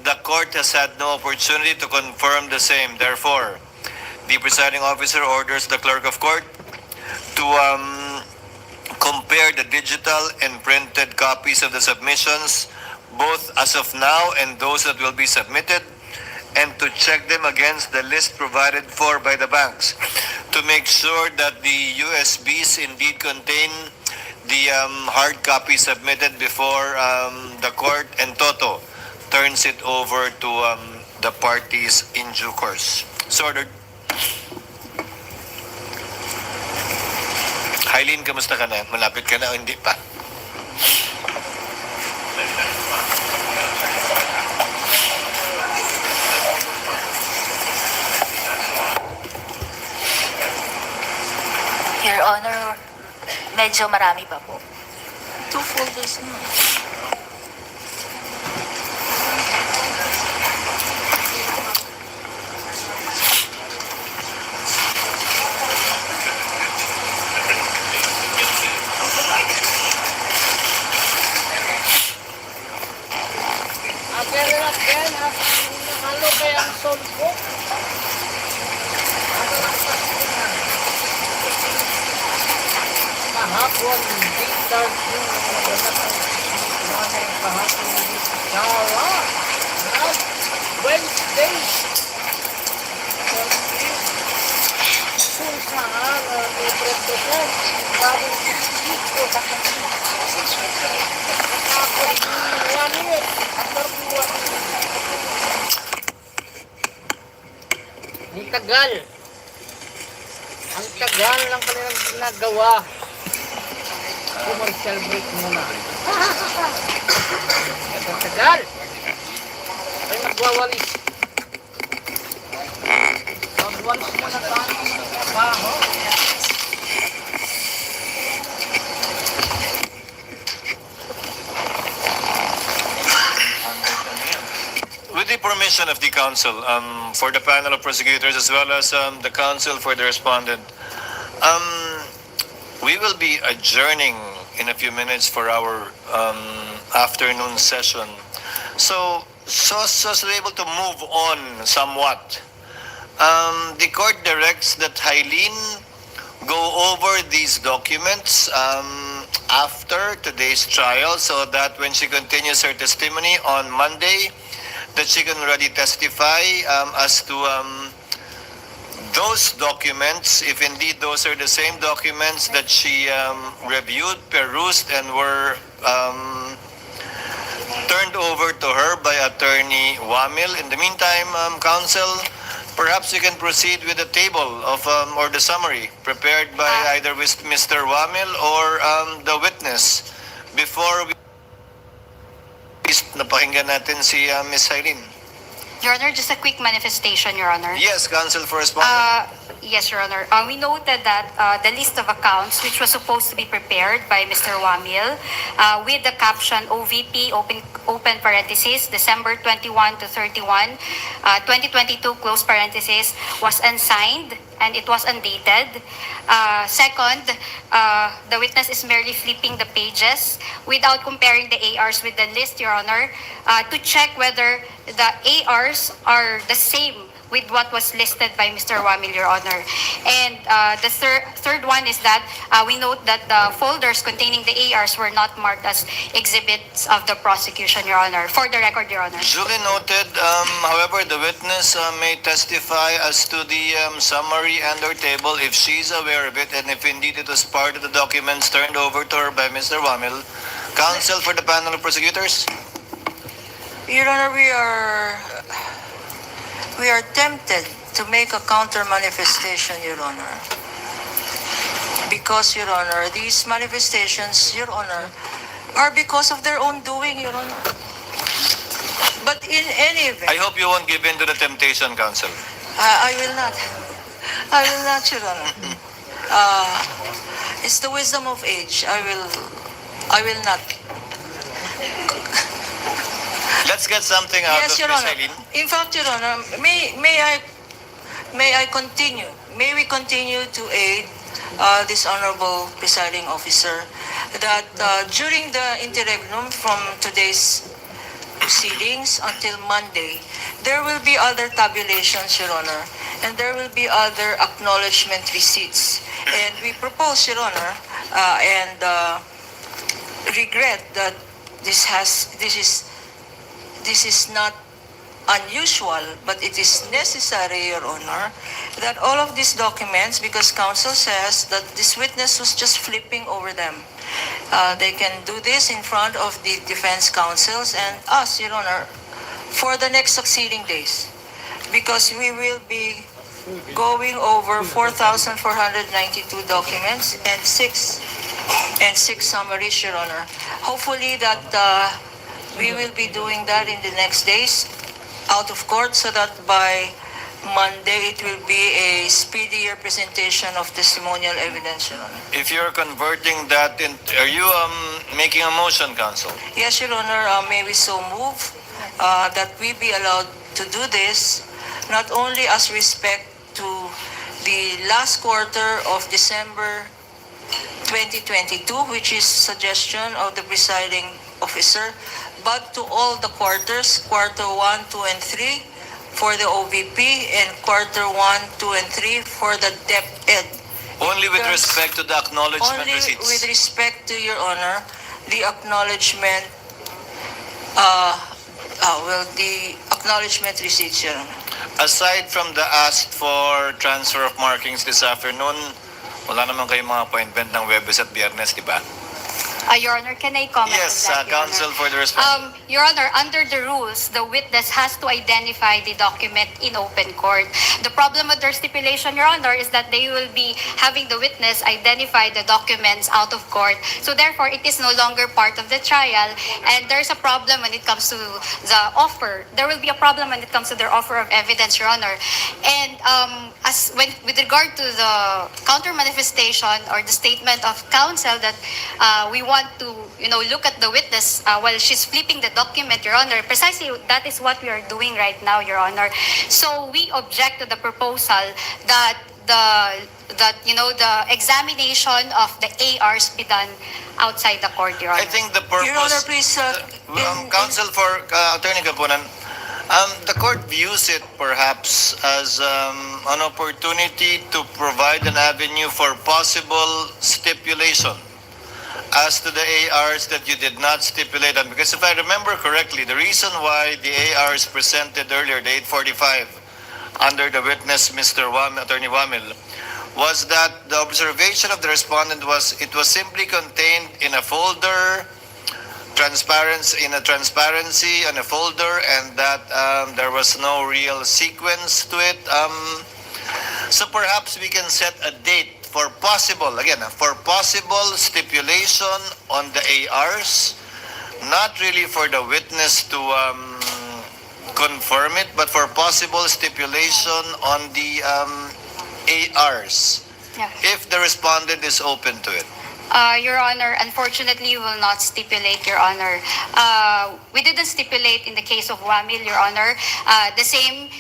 The court has had no opportunity to confirm the same. Therefore, the presiding officer orders the clerk of court to compare the digital and printed copies of the submissions, both as of now and those that will be submitted, and to check them against the list provided for by the banks to make sure that the USBs indeed contain the hard copy submitted before the court and Toto turns it over to the parties in due course. So ordered. Hailin, kamusta ka na? Malapit ka na o hindi pa? Your Honor, medyo marami pa po. 2 folders na. Pero again, halo kaya ang solbok. Kahapon, dictard yung kahapon hindi sawa. Wednesday. Kung saan, represent, bagong dito. Kahapon, 1 year. Ang tagal. Ang tagal lang kanilang ginagawa. Commercial break muna. Ang tagal. Ay nagwawalis. Magwalis muna tayo ng trabaho. With the permission of the counsel, for the panel of prosecutors as well as the counsel for the respondent, we will be adjourning in a few minutes for our afternoon session. So we're able to move on somewhat. The court directs that Hailin go over these documents after today's trial so that when she continues her testimony on Monday, that she can already testify as to those documents, if indeed those are the same documents that she reviewed, perused, and were turned over to her by Attorney Wamil. In the meantime, counsel, perhaps you can proceed with the table of or the summary prepared by either with Mr. Wamil or the witness before we napakinggan natin si Ms. Hailin. Your Honor, just a quick manifestation, Your Honor. Yes, counsel for respondent. Yes, Your Honor. We noted that the list of accounts, which was supposed to be prepared by Mr. Wamil, with the caption OVP, open parenthesis, December 21 to 31, 2022, close parenthesis, was unsigned and it was undated. Second, the witness is merely flipping the pages without comparing the ARs with the list, Your Honor, to check whether the ARs are the same with what was listed by Mr. Wamil, Your Honor. And the third one is that we note that the folders containing the ARs were not marked as exhibits of the prosecution, Your Honor. For the record, Your Honor. Duly noted. However, the witness may testify as to the summary and/or table if she's aware of it and if indeed it was part of the documents turned over to her by Mr. Wamil. Counsel for the panel of prosecutors. Your Honor, we are tempted to make a counter manifestation, Your Honor. Because, Your Honor, these manifestations, Your Honor, are because of their own doing, Your Honor. But in any event, I hope you won't give in to the temptation, counsel. I will not. I will not, Your Honor. It's the wisdom of age. I will not. Let's get something out Yes, of Your Ms. Honor. Eileen. In fact, Your Honor, may I continue? May we continue to aid this honorable presiding officer that during the interregnum from today's proceedings until Monday, there will be other tabulations, Your Honor, and there will be other acknowledgement receipts. And we propose, Your Honor, and regret that this is not unusual, but it is necessary, Your Honor, that all of these documents, because counsel says that this witness was just flipping over them, they can do this in front of the defense counsels and us, Your Honor, for the next succeeding days, because we will be going over 4,492 documents and six summaries, Your Honor. Hopefully that we will be doing that in the next days out of court so that by Monday it will be a speedier presentation of testimonial evidence, Your Honor. If you're converting that in, are you making a motion, counsel? Yes, Your Honor, may we so move that we be allowed to do this, not only as respect to the last quarter of December 2022, which is suggestion of the presiding officer, but to all the quarters, quarter 1, 2, and 3 for the OVP, and quarter 1, 2, and 3 for the DepEd. Only with respect to the acknowledgement Only receipts. with respect to, Your Honor, the acknowledgement, the acknowledgement receipts, Your Honor. Aside from the ask for transfer of markings this afternoon, wala naman kayong mga appointment ng Webes at Biyernes, di ba? Your Honor, can I comment Yes, on that, Your counsel Honor? for the response. Your Honor, under the rules, the witness has to identify the document in open court. The problem with their stipulation, Your Honor, is that they will be having the witness identify the documents out of court. So therefore, it is no longer part of the trial, and there's a problem when it comes to the offer. There will be a problem when it comes to their offer of evidence, Your Honor. And with regard to the counter manifestation or the statement of counsel that we want to, look at the witness while she's flipping the document, Your Honor. Precisely, that is what we are doing right now, Your Honor. So we object to the proposal that the examination of the ARs be done outside the court, Your Honor. I think the purpose... Your Honor, please, counsel for Attorney Capunan, the court views it perhaps as an opportunity to provide an avenue for possible stipulation as to the ARs that you did not stipulate on. Because if I remember correctly, the reason why the ARs presented earlier, the 845, under the witness, Mr. Attorney Wamil, was that the observation of the respondent was it was simply contained in a folder, transparency in a folder, and that there was no real sequence to it. So perhaps we can set a date for possible stipulation on the ARs, not really for the witness to confirm it, but for possible stipulation on the ARs, Yeah. if the respondent is open to it. Your Honor, unfortunately, we will not stipulate, Your Honor. We didn't stipulate in the case of Wamil, Your Honor. The same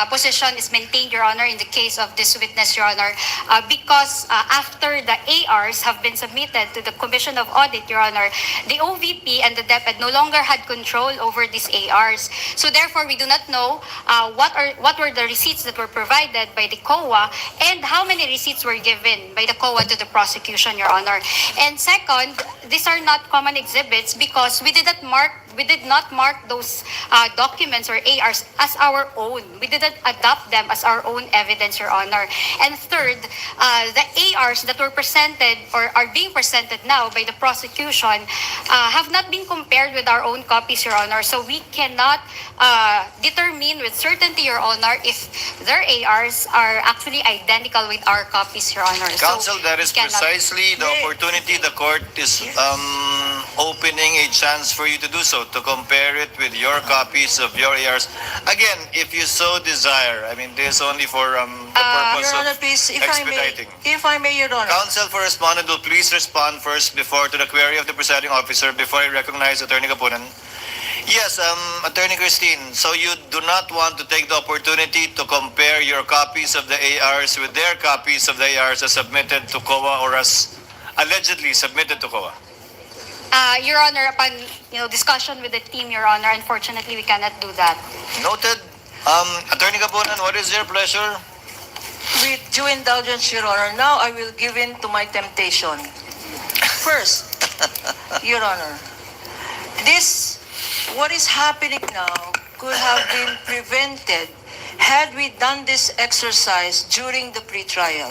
position is maintained, Your Honor, in the case of this witness, Your Honor, because after the ARs have been submitted to the Commission of Audit, Your Honor, the OVP and the DepEd no longer had control over these ARs. So therefore, we do not know what were the receipts that were provided by the COA and how many receipts were given by the COA to the prosecution, Your Honor. And second, these are not common exhibits because we did not mark those documents or ARs as our own. We didn't adopt them as our own evidence, Your Honor. And third, the ARs that were presented or are being presented now by the prosecution have not been compared with our own copies, Your Honor. So we cannot determine with certainty, Your Honor, if their ARs are actually identical with our copies, Your Honor. Counsel, that is we cannot- precisely the opportunity the court is opening a chance for you to do so, to compare it with your copies of your ARs. Again, if you so desire, I mean, this is only for the purpose Your Honor, of please, expediting. if I may, Your Honor. Counsel for respondent will please respond first before to the query of the presiding officer before I recognize Attorney Capunan. Yes, Attorney Kristine, so you do not want to take the opportunity to compare your copies of the ARs with their copies of the ARs as submitted to COA or as allegedly submitted to COA? Your Honor, upon discussion with the team, Your Honor, unfortunately, we cannot do that. Noted. Attorney Capunan, what is your pleasure? With due indulgence, Your Honor, now I will give in to my temptation. First, Your Honor, what is happening now could have been prevented had we done this exercise during the pretrial.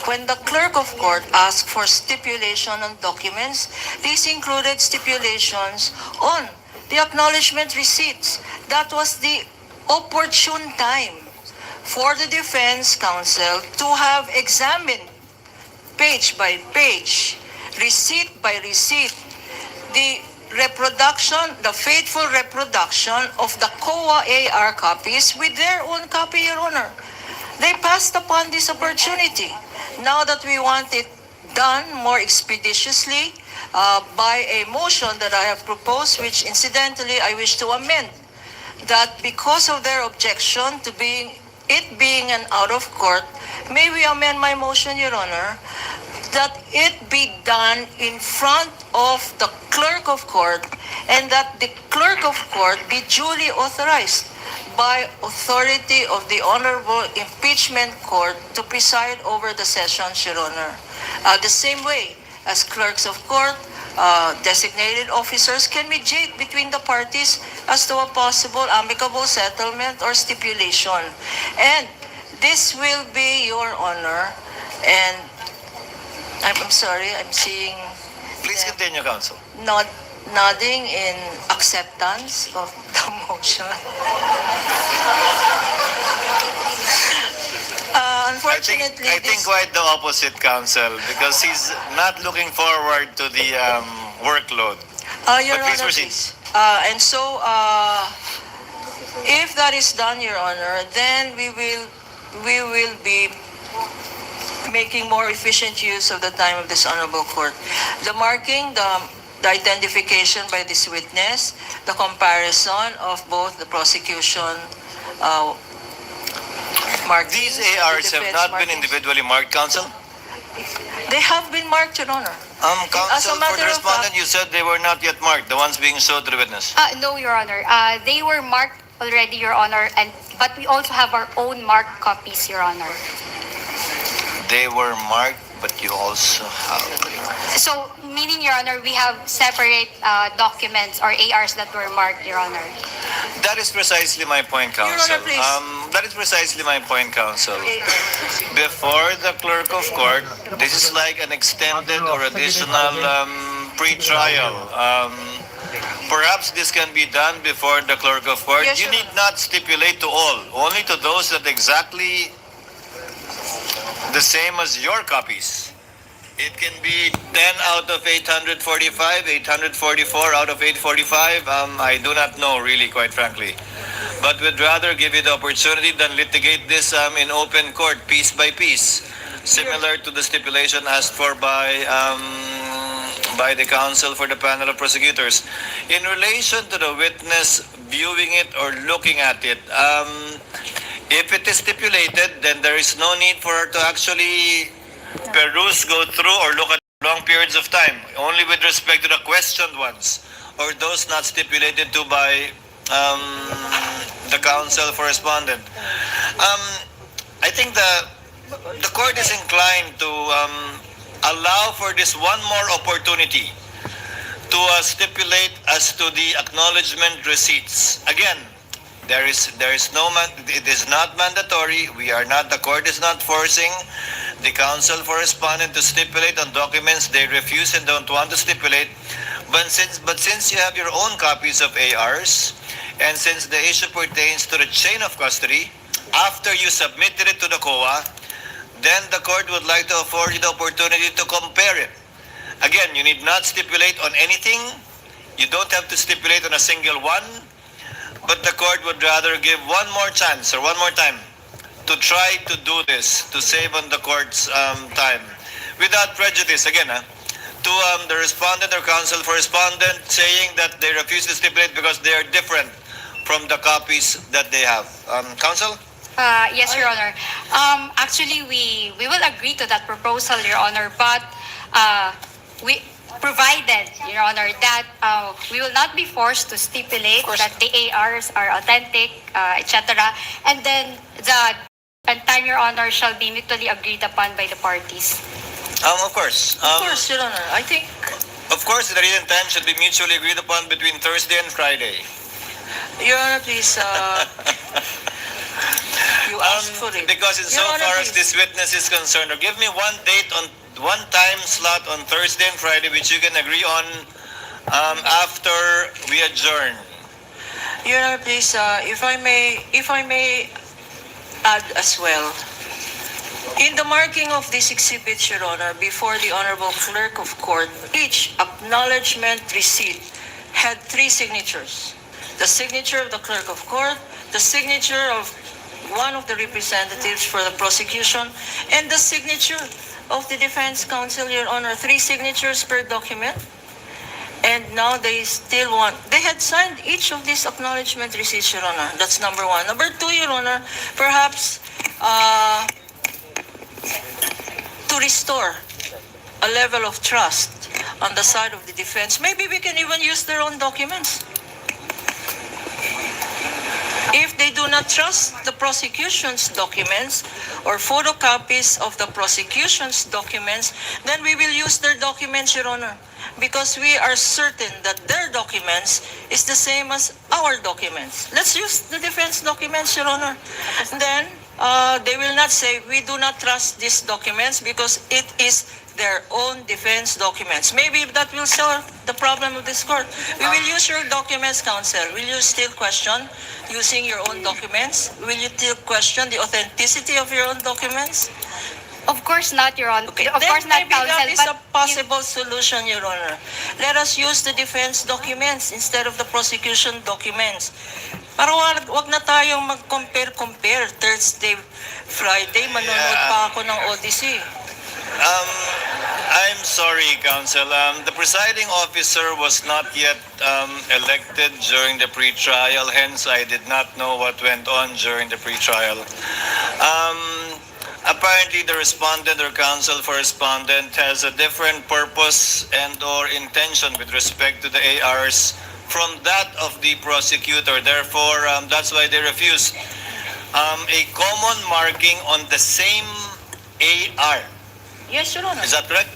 When the clerk of court asked for stipulation on documents, these included stipulations on the acknowledgement receipts. That was the opportune time for the defense counsel to have examined page by page, receipt by receipt, the faithful reproduction of the COA AR copies with their own copy, Your Honor. They passed upon this opportunity. Now that we want it done more expeditiously by a motion that I have proposed, which incidentally I wish to amend, that because of their objection to it being an out of court, may we amend my motion, Your Honor, that it be done in front of the clerk of court and that the clerk of court be duly authorized by authority of the Honorable Impeachment Court to preside over the sessions, Your Honor. The same way as clerks of court, designated officers can mediate between the parties as to a possible amicable settlement or stipulation. And this will be, Your Honor, and I'm sorry, I'm seeing Please them continue, Counsel. nodding in acceptance of the motion. Unfortunately, I think quite the opposite, Counsel, because he's not looking forward to the workload. Your But please Honor, proceed. please. And so, if that is done, Your Honor, then we will be making more efficient use of the time of this honorable court. The marking, the identification by this witness, the comparison of both the prosecution markings. These and the ARs have defense not been markings. individually marked, Counsel? They have been marked, Your Honor. Counsel, for matter the of respondent, fact- you said they were not yet marked, the ones being showed to the witness. No, Your Honor. They were marked already, Your Honor, but we also have our own marked copies, Your Honor. They were marked, but you also have. So, meaning, Your Honor, we have separate documents or ARs that were marked, Your Honor. That is precisely my point, Your Counsel. Honor, please. That is precisely my point, Counsel. Before the clerk of court, this is like an extended or additional pre-trial. Perhaps this can be done before the clerk of court. Yes, You Your need not stipulate to all, only to those that exactly the same as your copies. It can be 10 out of 845, 844 out of 845. I do not know, really, quite frankly. But we'd rather give you the opportunity than litigate this in open court, piece by piece, similar to the stipulation asked for by by the counsel for the panel of prosecutors. In relation to the witness viewing it or looking at it, if it is stipulated, then there is no need for her to actually peruse, go through, or look at long periods of time, only with respect to the questioned ones or those not stipulated to by the counsel for respondent. I think the court is inclined to allow for this one more opportunity to stipulate as to the acknowledgement receipts. Again, there is no it is not mandatory. The court is not forcing the counsel for respondent to stipulate on documents they refuse and don't want to stipulate. But since you have your own copies of ARs, and since the issue pertains to the chain of custody, after you submitted it to the COA, then the court would like to afford you the opportunity to compare it. Again, you need not stipulate on anything. You don't have to stipulate on a single one, but the court would rather give one more chance or one more time to try to do this, to save on the court's time, without prejudice, again, to the respondent or counsel for respondent saying that they refuse to stipulate because they are different from the copies that they have. Counsel? Yes, Your Honor. Actually, we will agree to that proposal, Your Honor, but we provided, Your Honor, that we will not be forced to stipulate that the ARs are authentic, etc. And then and time, Your Honor, shall be mutually agreed upon by the parties. Of course. Of course, Your Honor. I think, Of course, the written time should be mutually agreed upon between Thursday and Friday. Your Honor, please, you asked for it. Because Your Honor, insofar as please. this witness is concerned, or give me one date on one time slot on Thursday and Friday which you can agree on after we adjourn. Your Honor, please, if I may add as well. In the marking of this exhibit, Your Honor, before the Honorable Clerk of Court, each acknowledgement receipt had 3 signatures. The signature of the Clerk of Court, the signature of one of the representatives for the prosecution, and the signature of the defense counsel, Your Honor. 3 signatures per document. And now they still want, they had signed each of these acknowledgement receipts, Your Honor. That's number 1. Number 2, Your Honor, perhaps to restore a level of trust on the side of the defense, maybe we can even use their own documents. If they do not trust the prosecution's documents or photocopies of the prosecution's documents, then we will use their documents, Your Honor, because we are certain that their documents is the same as our documents. Let's use the defense documents, Your Honor. And then they will not say, we do not trust these documents because it is their own defense documents. Maybe that will solve the problem of this court. We will use your documents, counsel. Will you still question using your own documents? Will you still question the authenticity of your own documents? Of course not, Your Honor. Okay, Of then course not, maybe that counsel. is a possible solution, Your Honor. Let us use the defense documents instead of the prosecution documents. Para wag na tayong mag-compare. Thursday, Friday, manonood pa ako ng Odyssey. I'm sorry, counsel. The presiding officer was not yet elected during the pre-trial, hence I did not know what went on during the pre-trial. Apparently, the respondent or counsel for respondent has a different purpose and or intention with respect to the ARs from that of the prosecutor. Therefore, that's why they refused a common marking on the same AR. Yes, Your Honor. Is that correct?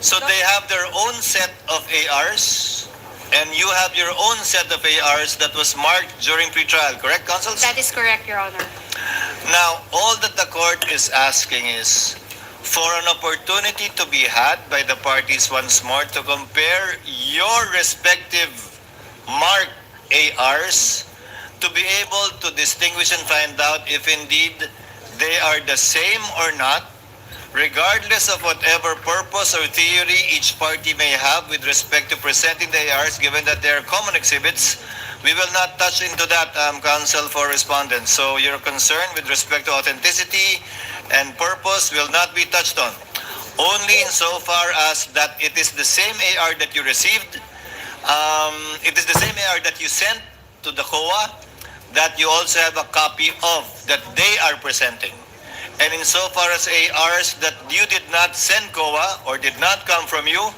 So they have their own set of ARs, and you have your own set of ARs that was marked during pre-trial, correct, counsels? That is correct, Your Honor. Now, all that the court is asking is for an opportunity to be had by the parties once more to compare your respective marked ARs to be able to distinguish and find out if indeed they are the same or not, regardless of whatever purpose or theory each party may have with respect to presenting the ARs, given that they are common exhibits. We will not touch into that, counsel for respondents. So your concern with respect to authenticity and purpose will not be touched on. only insofar as that it is the same AR that you received, it is the same AR that you sent to the COA that you also have a copy of that they are presenting. And insofar as ARs that you did not send COA or did not come from you,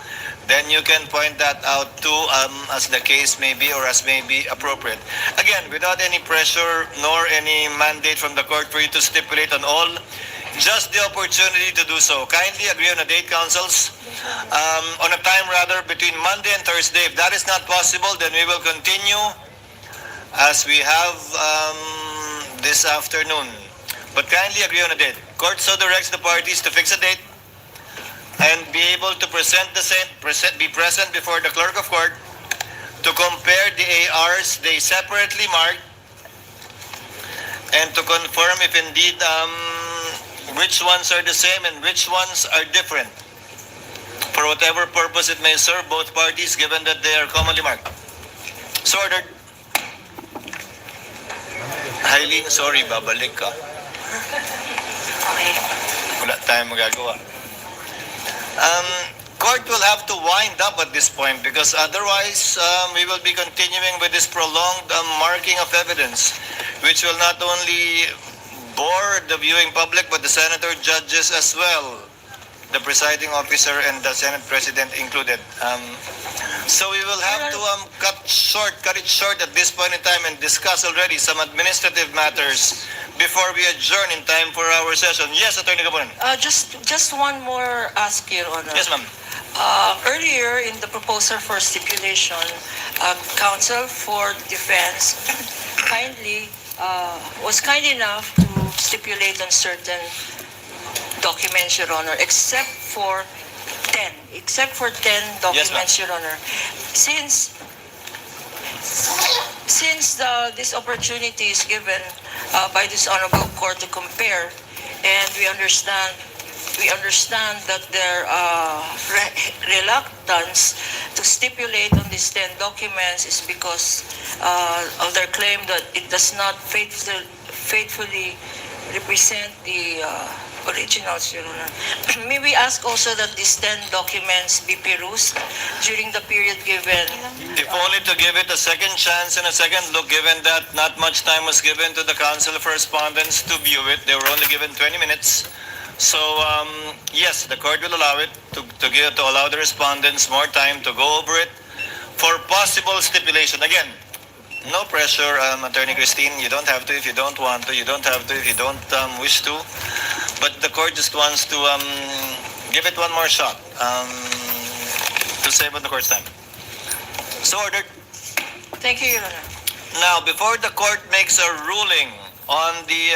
then you can point that out too, as the case may be or as may be appropriate. Again, without any pressure nor any mandate from the court for you to stipulate on all, just the opportunity to do so. Kindly agree on a date, councils, on a time rather between Monday and Thursday. If that is not possible, then we will continue as we have this afternoon. But kindly agree on a date. Court so directs the parties to fix a date and be able to be present before the clerk of court to compare the ARs they separately marked and to confirm if indeed which ones are the same and which ones are different for whatever purpose it may serve both parties, given that they are commonly marked. So ordered. Highly sorry, babalik ka. Wala tayong magagawa. Court will have to wind up at this point because otherwise we will be continuing with this prolonged marking of evidence, which will not only bore the viewing public but the senator judges as well, the presiding officer and the Senate President included. So we will have to cut it short at this point in time and discuss already some administrative matters before we adjourn in time for our session. Yes, Attorney Capunan. Just one more ask, Your Honor. Yes, ma'am. Earlier in the proposal for stipulation, counsel for defense was kind enough to stipulate on certain documents, Your Honor, except for 10 documents, Yes, Your Honor. Since this opportunity is given by this honorable court to compare, and we understand that their reluctance to stipulate on these 10 documents is because of their claim that it does not faithfully represent the originals, Your Honor. May we ask also that these 10 documents be perused during the period given? If only to give it a second chance and a second look, given that not much time was given to the Council for Respondents to view it. They were only given 20 minutes. So, yes, the court will allow it to allow the respondents more time to go over it for possible stipulation. Again, no pressure, Attorney Kristine. You don't have to if you don't want to. You don't have to if you don't wish to. But the court just wants to give it one more shot to save on the court's time. So ordered. Thank you, Your Honor. Now, before the court makes a ruling on the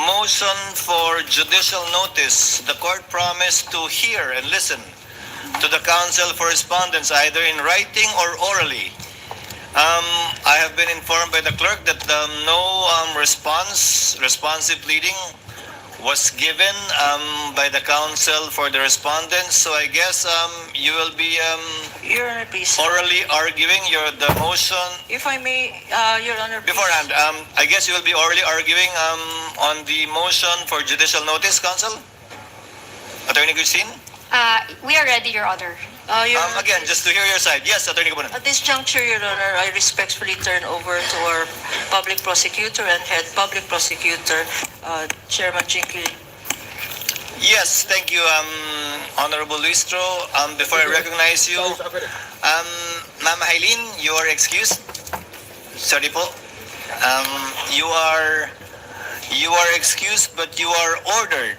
motion for judicial notice, the court promised to hear and listen to the counsel for respondents either in writing or orally. I have been informed by the clerk that no responsive pleading was given by the counsel for the respondents. So I guess you will be Your Honor, please. orally arguing the motion. If I may, Your Honor, please. Beforehand, I guess you will be orally arguing on the motion for judicial notice, counsel? Attorney Kristine? We are ready, Your Honor. Your Honor, Again, please. just to hear your side. Yes, Attorney Capunan. At this juncture, Your Honor, I respectfully turn over to our public prosecutor and head public prosecutor, Chairman Jinky. Yes, thank you, Honorable Luistro. Before I recognize you, Ma'am Hailin, you are excused. Sorry po. You are excused, but you are ordered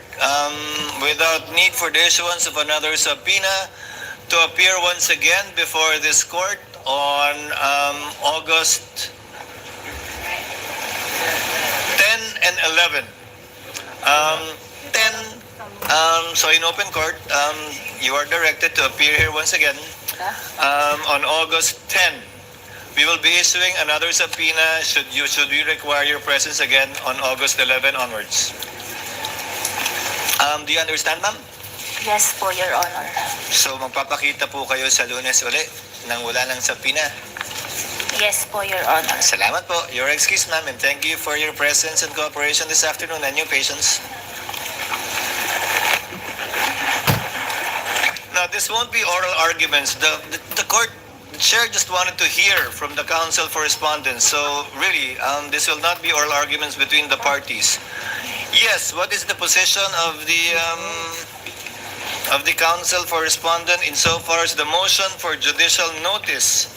without need for the issuance of another subpoena to appear once again before this court on August 10 and 11. 10, so in open court, you are directed to appear here once again on August 10. We will be issuing another subpoena should we require your presence again on August 11 onwards. Do you understand, ma'am? Yes po, Your Honor. So magpapakita po kayo sa Lunes uli nang wala ng subpoena. Yes po, Your Honor. Salamat po. Your excuse, ma'am, and thank you for your presence and cooperation this afternoon and your patience. Now, this won't be oral arguments. The court, the chair just wanted to hear from the counsel for respondents. So, really, this will not be oral arguments between the parties. Yes, what is the position of the counsel for respondent insofar as the motion for judicial notice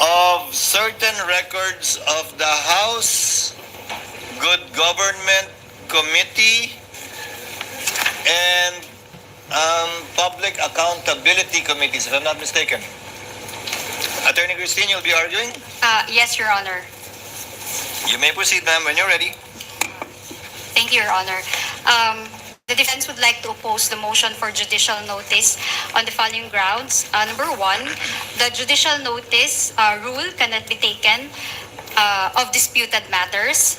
of certain records of the House Good Government Committee and Public Accountability Committees, if I'm not mistaken. Attorney Kristine, you'll be arguing? Yes, Your Honor. You may proceed, ma'am, when you're ready. Thank you, Your Honor. The defense would like to oppose the motion for judicial notice on the following grounds. Number one, the judicial notice rule cannot be taken of disputed matters.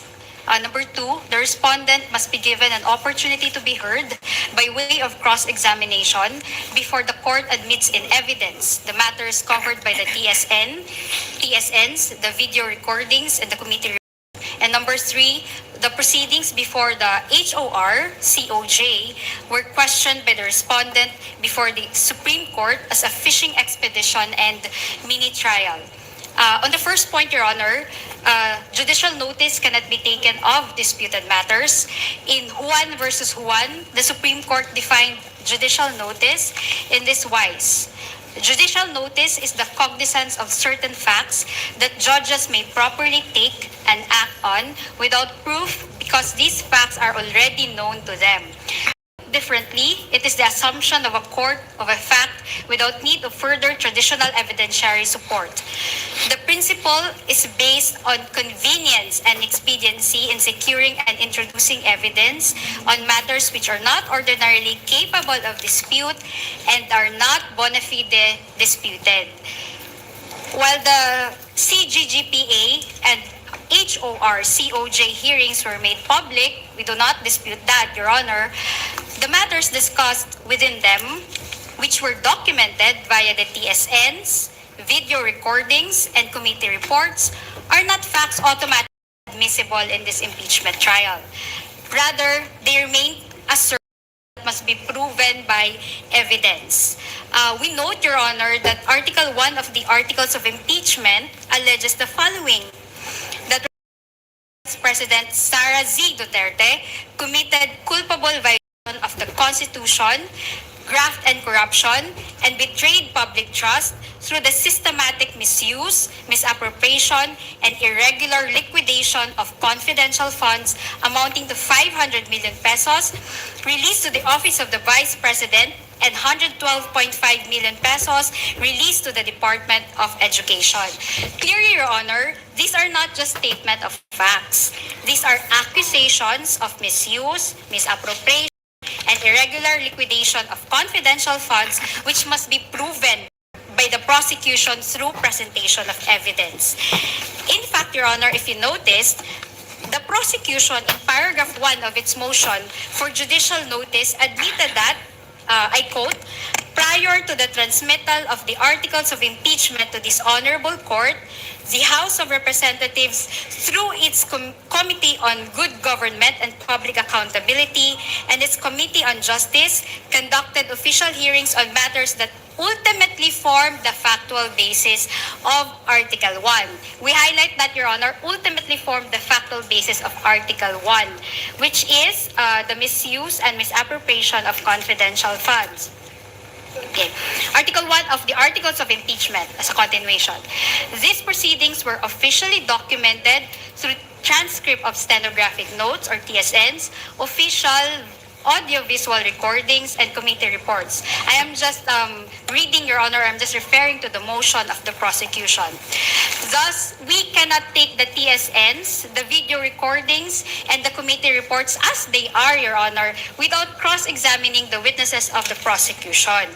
Number two, the respondent must be given an opportunity to be heard by way of cross-examination before the court admits in evidence the matters covered by the TSNs, the video recordings, and the committee. And number three, the proceedings before the COJ were questioned by the respondent before the Supreme Court as a fishing expedition and mini trial. On the first point, Your Honor, judicial notice cannot be taken of disputed matters. In Juan versus Juan, the Supreme Court defined judicial notice in this wise. Judicial notice is the cognizance of certain facts that judges may properly take and act on without proof because these facts are already known to them. Differently, it is the assumption of a court of a fact without need of further traditional evidentiary support. The principle is based on convenience and expediency in securing and introducing evidence on matters which are not ordinarily capable of dispute and are not bona fide disputed. While the CGGPA and COJ hearings were made public, we do not dispute that, Your Honor. The matters discussed within them, which were documented via the TSNs, video recordings, and committee reports, are not facts automatically admissible in this impeachment trial. Rather, they remain asserted that must be proven by evidence. We note, Your Honor, that Article 1 of the Articles of Impeachment alleges the following: that President Sara Z. Duterte committed culpable violation of the Constitution, graft and corruption, and betrayed public trust through the systematic misuse, misappropriation, and irregular liquidation of confidential funds amounting to 500 million pesos released to the Office of the Vice President and 112.5 million pesos released to the Department of Education. Clearly, Your Honor, these are not just statement of facts. These are accusations of misuse, misappropriation, and irregular liquidation of confidential funds which must be proven by the prosecution through presentation of evidence. In fact, Your Honor, if you noticed, the prosecution in paragraph 1 of its motion for judicial notice admitted that, I quote, prior to the transmittal of the articles of impeachment to this honorable court, the House of Representatives, through its Committee on Good Government and Public Accountability and its Committee on Justice, conducted official hearings on matters that ultimately form the factual basis of Article 1. We highlight that, Your Honor, ultimately form the factual basis of Article 1, which is the misuse and misappropriation of confidential funds. Okay. Article 1 of the Articles of Impeachment as a continuation. These proceedings were officially documented through transcript of stenographic notes or TSNs, official audio-visual recordings, and committee reports. I am just reading, Your Honor, I'm just referring to the motion of the prosecution. Thus, we cannot take the TSNs, the video recordings, and the committee reports as they are, Your Honor, without cross-examining the witnesses of the prosecution.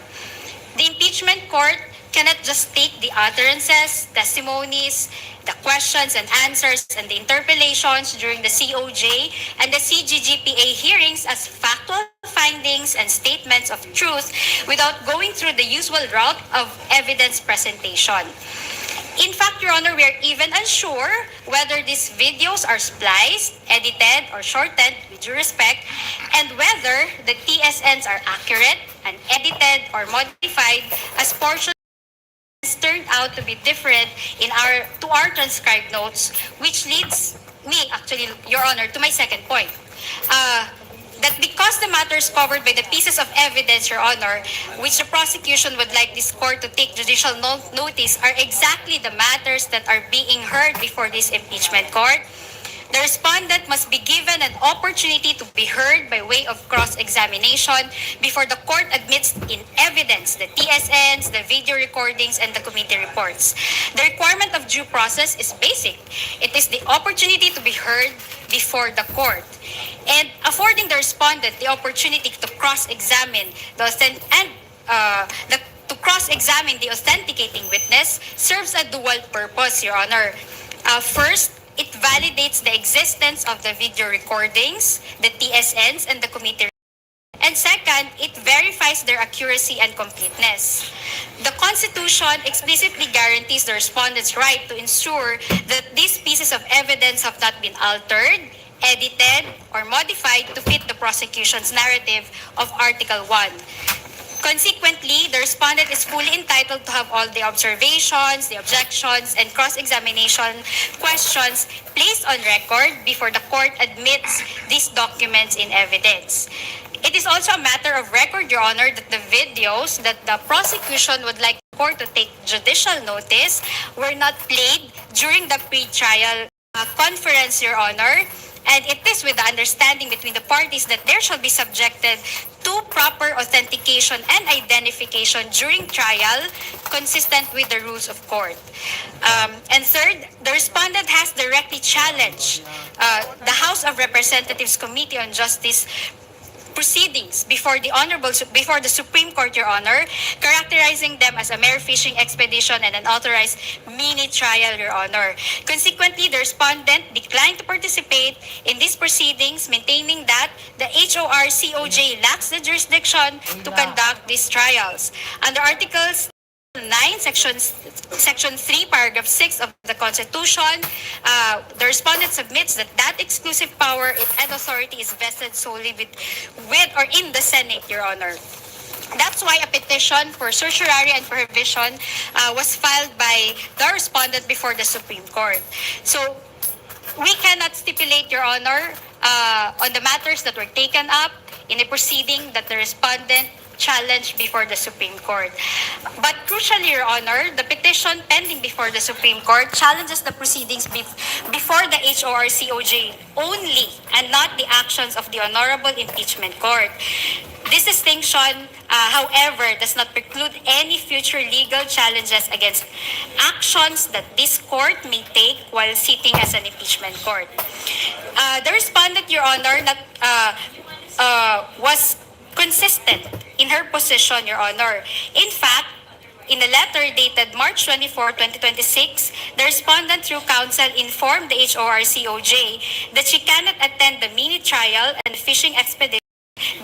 The impeachment court cannot just take the utterances, testimonies, the questions and answers, and the interpellations during the COJ and the CGGPA hearings as factual findings and statements of truth without going through the usual route of evidence presentation. In fact, Your Honor, we are even unsure whether these videos are spliced, edited, or shortened, with due respect, and whether the TSNs are accurate and edited or modified as portions turned out to be different to our transcribed notes, which leads me, actually, Your Honor, to my second point. That because the matters covered by the pieces of evidence, Your Honor, which the prosecution would like this court to take judicial notice, are exactly the matters that are being heard before this impeachment court, the respondent must be given an opportunity to be heard by way of cross-examination before the court admits in evidence the TSNs, the video recordings, and the committee reports. The requirement of due process is basic. It is the opportunity to be heard before the court, and affording the respondent the opportunity to cross-examine the authenticating witness serves a dual purpose, Your Honor. First, it validates the existence of the video recordings, the TSNs, and the committee. And second, it verifies their accuracy and completeness. The Constitution explicitly guarantees the respondent's right to ensure that these pieces of evidence have not been altered, edited, or modified to fit the prosecution's narrative of Article 1. Consequently, the respondent is fully entitled to have all the observations, the objections, and cross-examination questions placed on record before the court admits these documents in evidence. It is also a matter of record, Your Honor, that the videos that the prosecution would like the court to take judicial notice were not played during the pre-trial conference, Your Honor, and it is with the understanding between the parties that there shall be subjected to proper authentication and identification during trial, consistent with the rules of court. And third, the respondent has directly challenged the House of Representatives Committee on Justice proceedings before the Supreme Court, Your Honor, characterizing them as a mere fishing expedition and an authorized mini trial, Your Honor. Consequently, the respondent declined to participate in these proceedings, maintaining that the HOR-COJ lacks the jurisdiction to conduct these trials. Under Articles 9, Section 3, Paragraph 6 of the Constitution, the respondent submits that exclusive power and authority is vested solely with or in the Senate, Your Honor. That's why a petition for certiorari and prohibition was filed by the respondent before the Supreme Court. So, we cannot stipulate, Your Honor, on the matters that were taken up in a proceeding that the respondent challenged before the Supreme Court. But crucially, Your Honor, the petition pending before the Supreme Court challenges the proceedings before the HOR-COJ only and not the actions of the Honorable Impeachment Court. This distinction, however, does not preclude any future legal challenges against actions that this court may take while sitting as an impeachment court. The respondent, Your Honor, was consistent in her position, Your Honor. In fact, in a letter dated March 24, 2026, the respondent through counsel informed the HOR-COJ that she cannot attend the mini trial and fishing expedition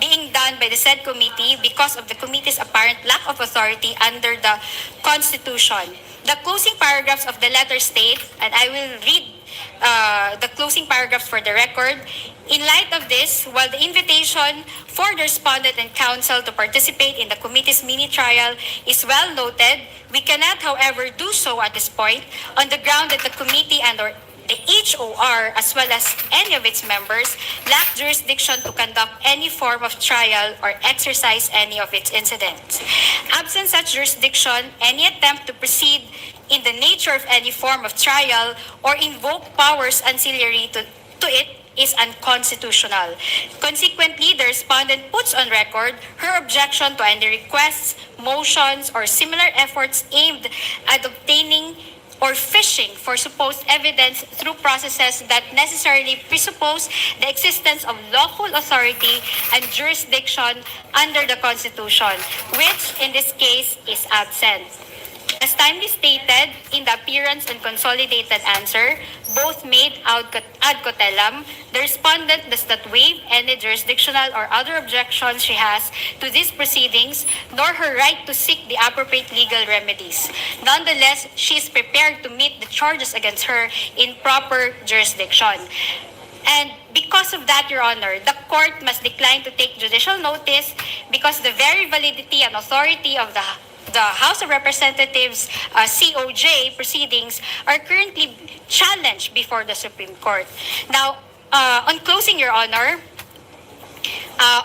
being done by the said committee because of the committee's apparent lack of authority under the Constitution. The closing paragraphs of the letter state, and I will read the closing paragraphs for the record. In light of this, while the invitation for the respondent and counsel to participate in the committee's mini trial is well noted, we cannot, however, do so at this point on the ground that the committee and or the HOR, as well as any of its members, lack jurisdiction to conduct any form of trial or exercise any of its incidents. Absent such jurisdiction, any attempt to proceed in the nature of any form of trial or invoke powers ancillary to it is unconstitutional. Consequently, the respondent puts on record her objection to any requests, motions, or similar efforts aimed at obtaining or fishing for supposed evidence through processes that necessarily presuppose the existence of lawful authority and jurisdiction under the Constitution, which in this case is absent. As timely stated in the appearance and consolidated answer, both made ad cotelem, the respondent does not waive any jurisdictional or other objections she has to these proceedings, nor her right to seek the appropriate legal remedies. Nonetheless, she is prepared to meet the charges against her in proper jurisdiction. And because of that, Your Honor, the court must decline to take judicial notice because the very validity and authority of the House of Representatives COJ proceedings are currently challenged before the Supreme Court. Now, on closing, Your Honor,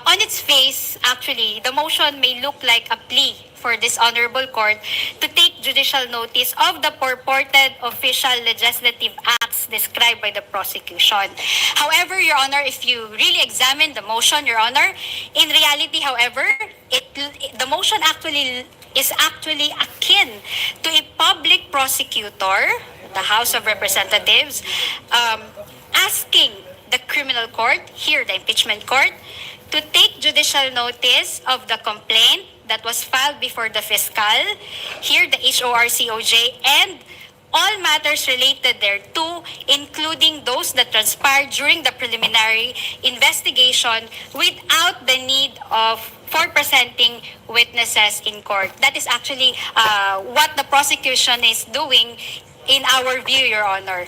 on its face, actually, the motion may look like a plea for this honorable court to take judicial notice of the purported official legislative acts described by the prosecution. However, Your Honor, if you really examine the motion, Your Honor, in reality, however, the motion is actually akin to a public prosecutor, the House of Representatives, asking the criminal court, here the impeachment court, to take judicial notice of the complaint that was filed before the fiscal, here the HORCOJ, and all matters related thereto, including those that transpired during the preliminary investigation without the need for presenting witnesses in court. That is actually what the prosecution is doing in our view, Your Honor.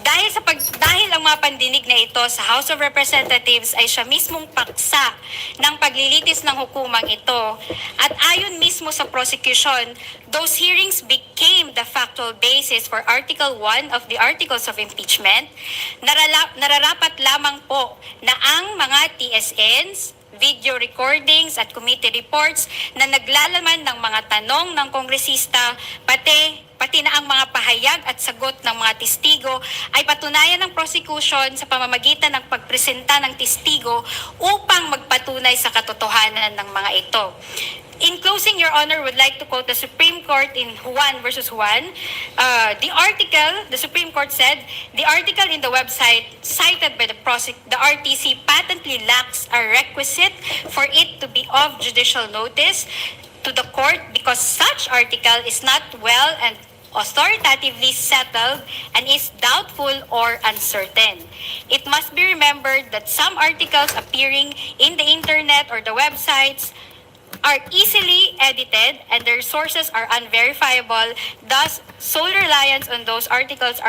Dahil ang mga pandinig na ito sa House of Representatives ay siya mismong paksa ng paglilitis ng hukumang ito, at ayon mismo sa prosecution, those hearings became the factual basis for Article 1 of the Articles of Impeachment. Nararapat lamang po na ang mga TSNs, video recordings at committee reports na naglalaman ng mga tanong ng kongresista, pati na ang mga pahayag at sagot ng mga testigo ay patunayan ng prosecution sa pamamagitan ng pagpresenta ng testigo upang magpatunay sa katotohanan ng mga ito. In closing, Your Honor, would like to quote the Supreme Court in Juan versus Juan. The Supreme Court said, the article in the website cited by the RTC patently lacks a requisite for it to be of judicial notice to the court because such article is not well and authoritatively settled and is doubtful or uncertain. It must be remembered that some articles appearing in the internet or the websites are easily edited and their sources are unverifiable. Thus, sole reliance on those articles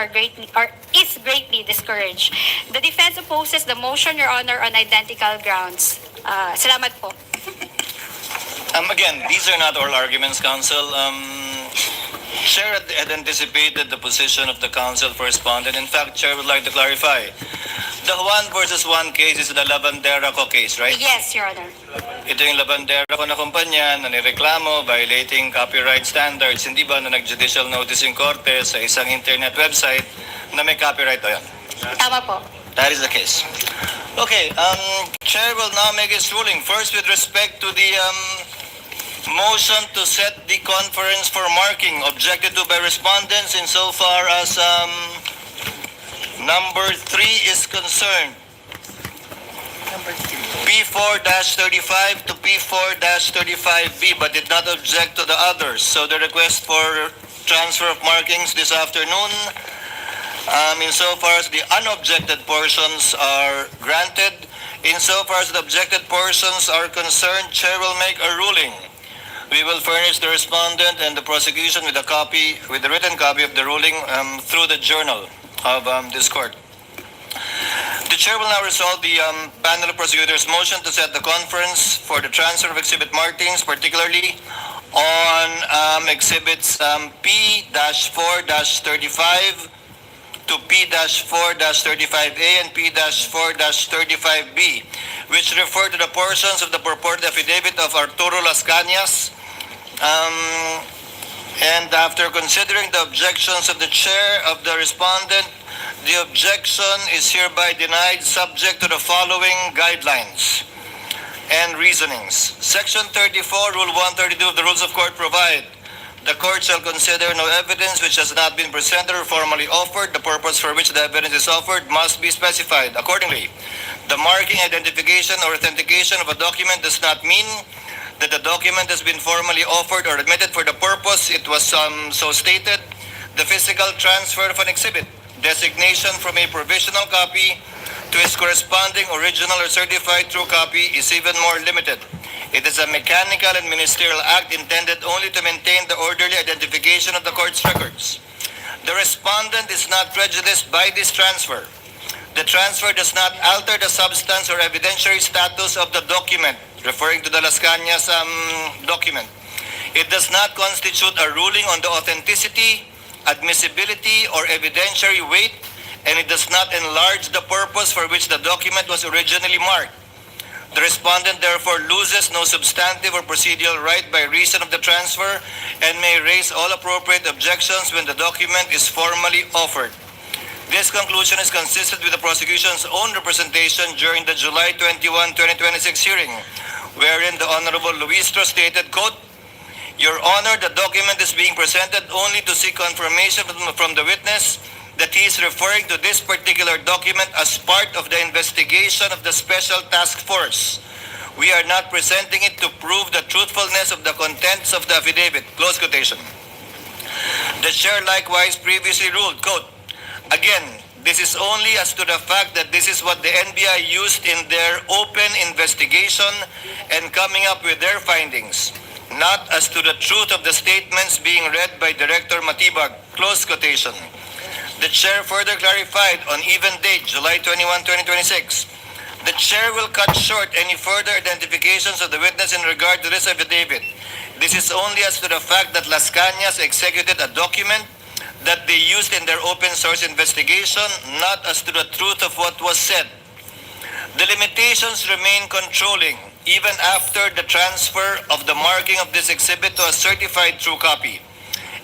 is greatly discouraged. The defense opposes the motion, Your Honor, on identical grounds. Salamat po. Again, these are not oral arguments, counsel. Chair had anticipated the position of the counsel for respondent. In fact, Chair would like to clarify. The Juan versus Juan case is the Lavandera Co case, right? Yes, Your Honor. Ito yung Lavandera Co na kumpanya na nireklamo violating copyright standards. Hindi ba na nag-judicial notice yung korte sa isang internet website na may copyright o yan? Tama po. That is the case. Okay, Chair will now make his ruling. First, with respect to the motion to set the conference for marking objected to by respondents insofar as number 3 is concerned. P4-35 to P4-35B, but did not object to the others. So the request for transfer of markings this afternoon, insofar as the unobjected portions are granted, insofar as the objected portions are concerned, Chair will make a ruling. We will furnish the respondent and the prosecution with a written copy of the ruling through the journal of this court. The Chair will now resolve the panel of prosecutors' motion to set the conference for the transfer of exhibit markings, particularly on exhibits P-4-35 to P-4-35A and P-4-35B, which refer to the portions of the purported affidavit of Arturo Las Cañas. And after considering the objections of the chair of the respondent, the objection is hereby denied subject to the following guidelines and reasonings. Section 34, Rule 132 of the Rules of Court provide, the court shall consider no evidence which has not been presented or formally offered. The purpose for which the evidence is offered must be specified. Accordingly, the marking, identification, or authentication of a document does not mean that the document has been formally offered or admitted for the purpose it was so stated, the physical transfer of an exhibit, designation from a provisional copy to its corresponding original or certified true copy is even more limited. It is a mechanical and ministerial act intended only to maintain the orderly identification of the court's records. The respondent is not prejudiced by this transfer. The transfer does not alter the substance or evidentiary status of the document, referring to the Las Cañas document. It does not constitute a ruling on the authenticity, admissibility, or evidentiary weight, and it does not enlarge the purpose for which the document was originally marked. The respondent therefore loses no substantive or procedural right by reason of the transfer and may raise all appropriate objections when the document is formally offered. This conclusion is consistent with the prosecution's own representation during the July 21, 2026 hearing, wherein the Honorable Luistro stated, quote, "Your Honor, the document is being presented only to seek confirmation from the witness that he is referring to this particular document as part of the investigation of the Special Task Force. We are not presenting it to prove the truthfulness of the contents of the affidavit." Close quotation. The chair likewise previously ruled, quote, "Again, this is only as to the fact that this is what the NBI used in their open investigation and coming up with their findings, not as to the truth of the statements being read by Director Matibag." Close quotation. The chair further clarified on even date, July 21, 2026, the chair will cut short any further identifications of the witness in regard to this affidavit. This is only as to the fact that Las Cañas executed a document that they used in their open source investigation, not as to the truth of what was said. The limitations remain controlling even after the transfer of the marking of this exhibit to a certified true copy.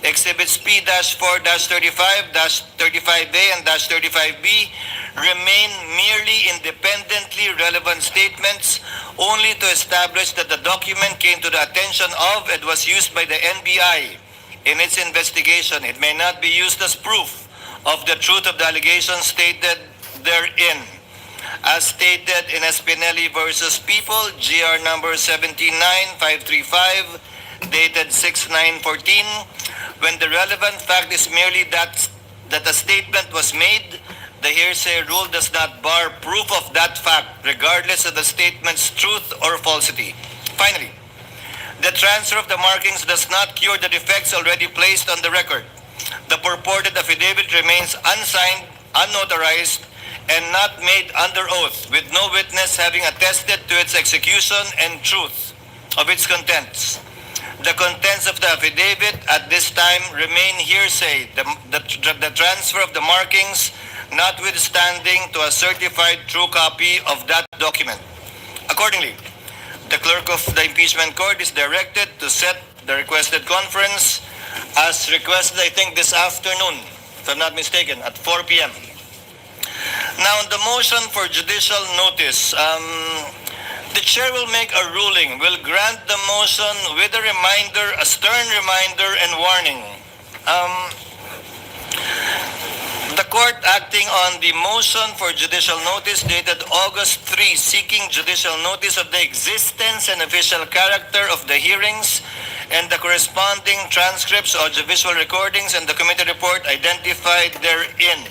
Exhibits P-4-35, -35A, and -35B remain merely independently relevant statements only to establish that the document came to the attention of and was used by the NBI in its investigation. It may not be used as proof of the truth of the allegations stated therein. As stated in Espinelli versus People, GR number 179-535, dated 6/9/14, when the relevant fact is merely that a statement was made, the hearsay rule does not bar proof of that fact, regardless of the statement's truth or falsity. Finally, the transfer of the markings does not cure the defects already placed on the record. The purported affidavit remains unsigned, unnotarized, and not made under oath, with no witness having attested to its execution and truth of its contents. The contents of the affidavit at this time remain hearsay, the transfer of the markings notwithstanding to a certified true copy of that document. Accordingly, the clerk of the impeachment court is directed to set the requested conference as requested, I think, this afternoon, if I'm not mistaken, at 4 p.m. Now, on the motion for judicial notice, the chair will make a ruling, will grant the motion with a reminder, a stern reminder and warning. The court acting on the motion for judicial notice dated August 3, seeking judicial notice of the existence and official character of the hearings and the corresponding transcripts, audiovisual recordings, and the committee report identified therein.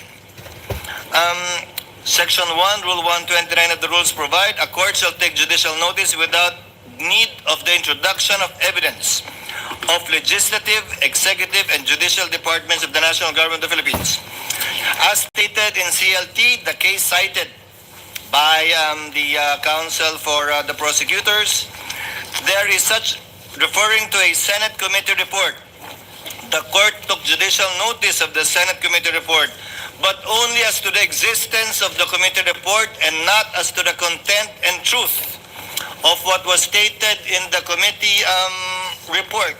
Section 1, Rule 129 of the rules provide, a court shall take judicial notice without need of the introduction of evidence of legislative, executive, and judicial departments of the National Government of the Philippines. As stated in CLT, the case cited by the counsel for the prosecutors, there is such, referring to a Senate committee report. The court took judicial notice of the Senate committee report, but only as to the existence of the committee report and not as to the content and truth of what was stated in the committee report.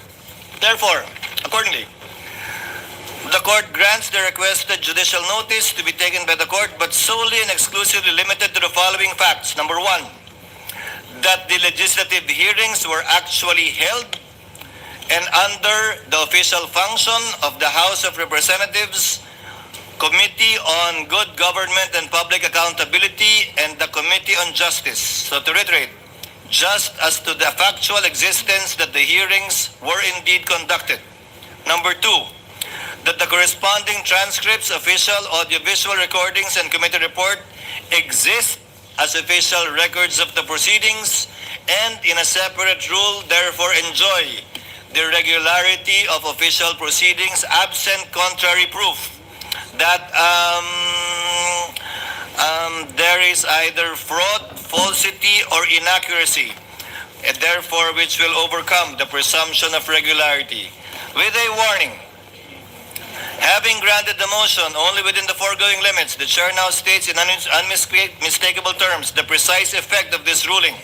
Therefore, accordingly, the court grants the requested judicial notice to be taken by the court, but solely and exclusively limited to the following facts. Number one, that the legislative hearings were actually held and under the official function of the House of Representatives, Committee on Good Government and Public Accountability, and the Committee on Justice. So to reiterate, just as to the factual existence that the hearings were indeed conducted. Number 2, that the corresponding transcripts, official, audiovisual recordings, and committee report exist as official records of the proceedings and in a separate rule therefore enjoy the regularity of official proceedings absent contrary proof that there is either fraud, falsity, or inaccuracy, and therefore which will overcome the presumption of regularity. With a warning, having granted the motion only within the foregoing limits, the chair now states in unmistakable terms the precise effect of this ruling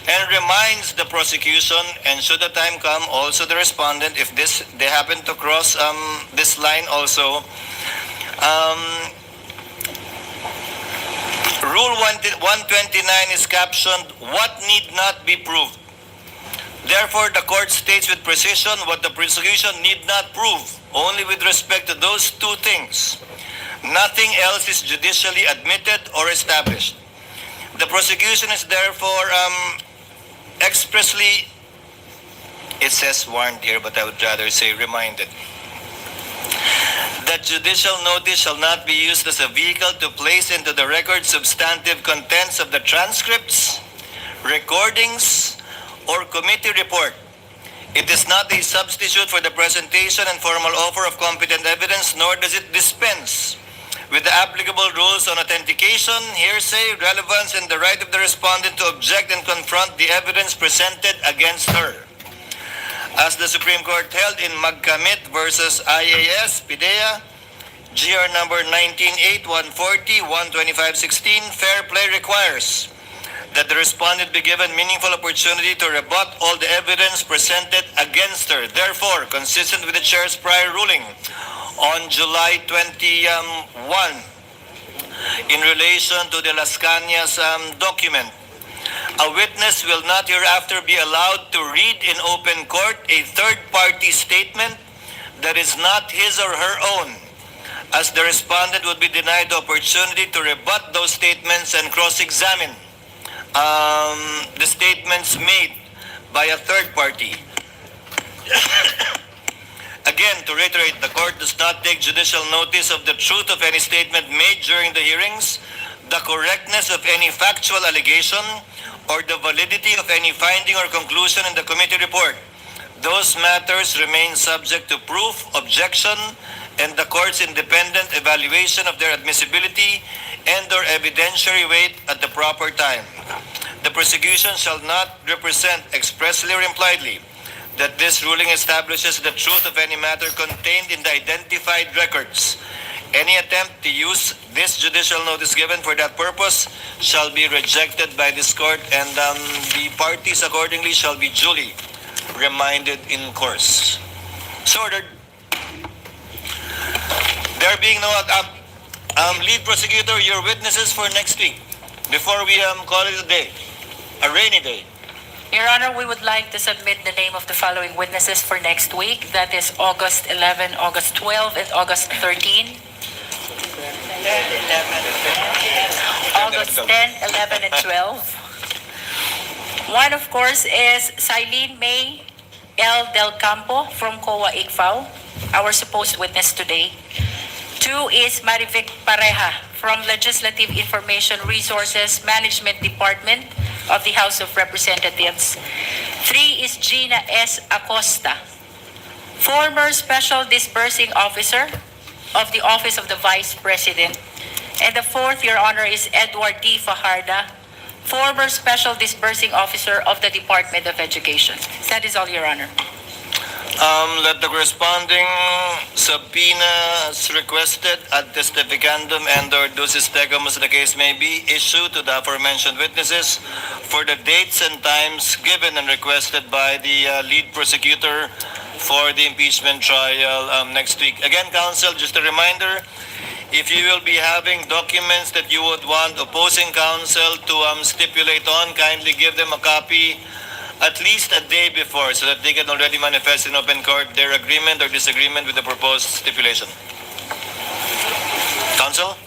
and reminds the prosecution, and should the time come, also the respondent, if they happen to cross this line also, Rule 129 is captioned, "What need not be proved." Therefore, the court states with precision what the prosecution need not prove, only with respect to those two things. Nothing else is judicially admitted or established. The prosecution is therefore expressly, it says warned here, but I would rather say reminded, that judicial notice shall not be used as a vehicle to place into the record substantive contents of the transcripts, recordings, or committee report. It is not a substitute for the presentation and formal offer of competent evidence, nor does it dispense with the applicable rules on authentication, hearsay, relevance, and the right of the respondent to object and confront the evidence presented against her. As the Supreme Court held in Magkamit versus IAS, PIDEA, GR number 19-8, 140, 125-16, fair play requires that the respondent be given meaningful opportunity to rebut all the evidence presented against her. Therefore, consistent with the chair's prior ruling on July 21 in relation to the Las Cañas document, a witness will not hereafter be allowed to read in open court a third-party statement that is not his or her own, as the respondent would be denied the opportunity to rebut those statements and cross-examine the statements made by a third party. Again, to reiterate, the court does not take judicial notice of the truth of any statement made during the hearings, the correctness of any factual allegation, or the validity of any finding or conclusion in the committee report. Those matters remain subject to proof, objection, and the court's independent evaluation of their admissibility and or evidentiary weight at the proper time. The prosecution shall not represent expressly or impliedly that this ruling establishes the truth of any matter contained in the identified records. Any attempt to use this judicial notice given for that purpose shall be rejected by this court, and the parties accordingly shall be duly reminded in course. So ordered. There being no lead prosecutor, your witnesses for next week, before we call it a day, a rainy day. Your Honor, we would like to submit the name of the following witnesses for next week. That is August 11, August 12, and August 13. August 10, 11, and 12. One, of course, is Silene May L. Del Campo from COA ICFAO, our supposed witness today. 2 is Marivic Pareja from Legislative Information Resources Management Department of the House of Representatives. 3 is Gina S. Acosta, former Special Disbursing Officer of the Office of the Vice President. And the 4th, Your Honor, is Edward D. Fajarda, former Special Disbursing Officer of the Department of Education. That is all, Your Honor. Let the corresponding subpoena as requested ad testificandum and or ducis tecum as the case may be issued to the aforementioned witnesses for the dates and times given and requested by the lead prosecutor for the impeachment trial next week. Again, counsel, just a reminder, if you will be having documents that you would want opposing counsel to stipulate on, kindly give them a copy at least a day before so that they can already manifest in open court their agreement or disagreement with the proposed stipulation. Counsel?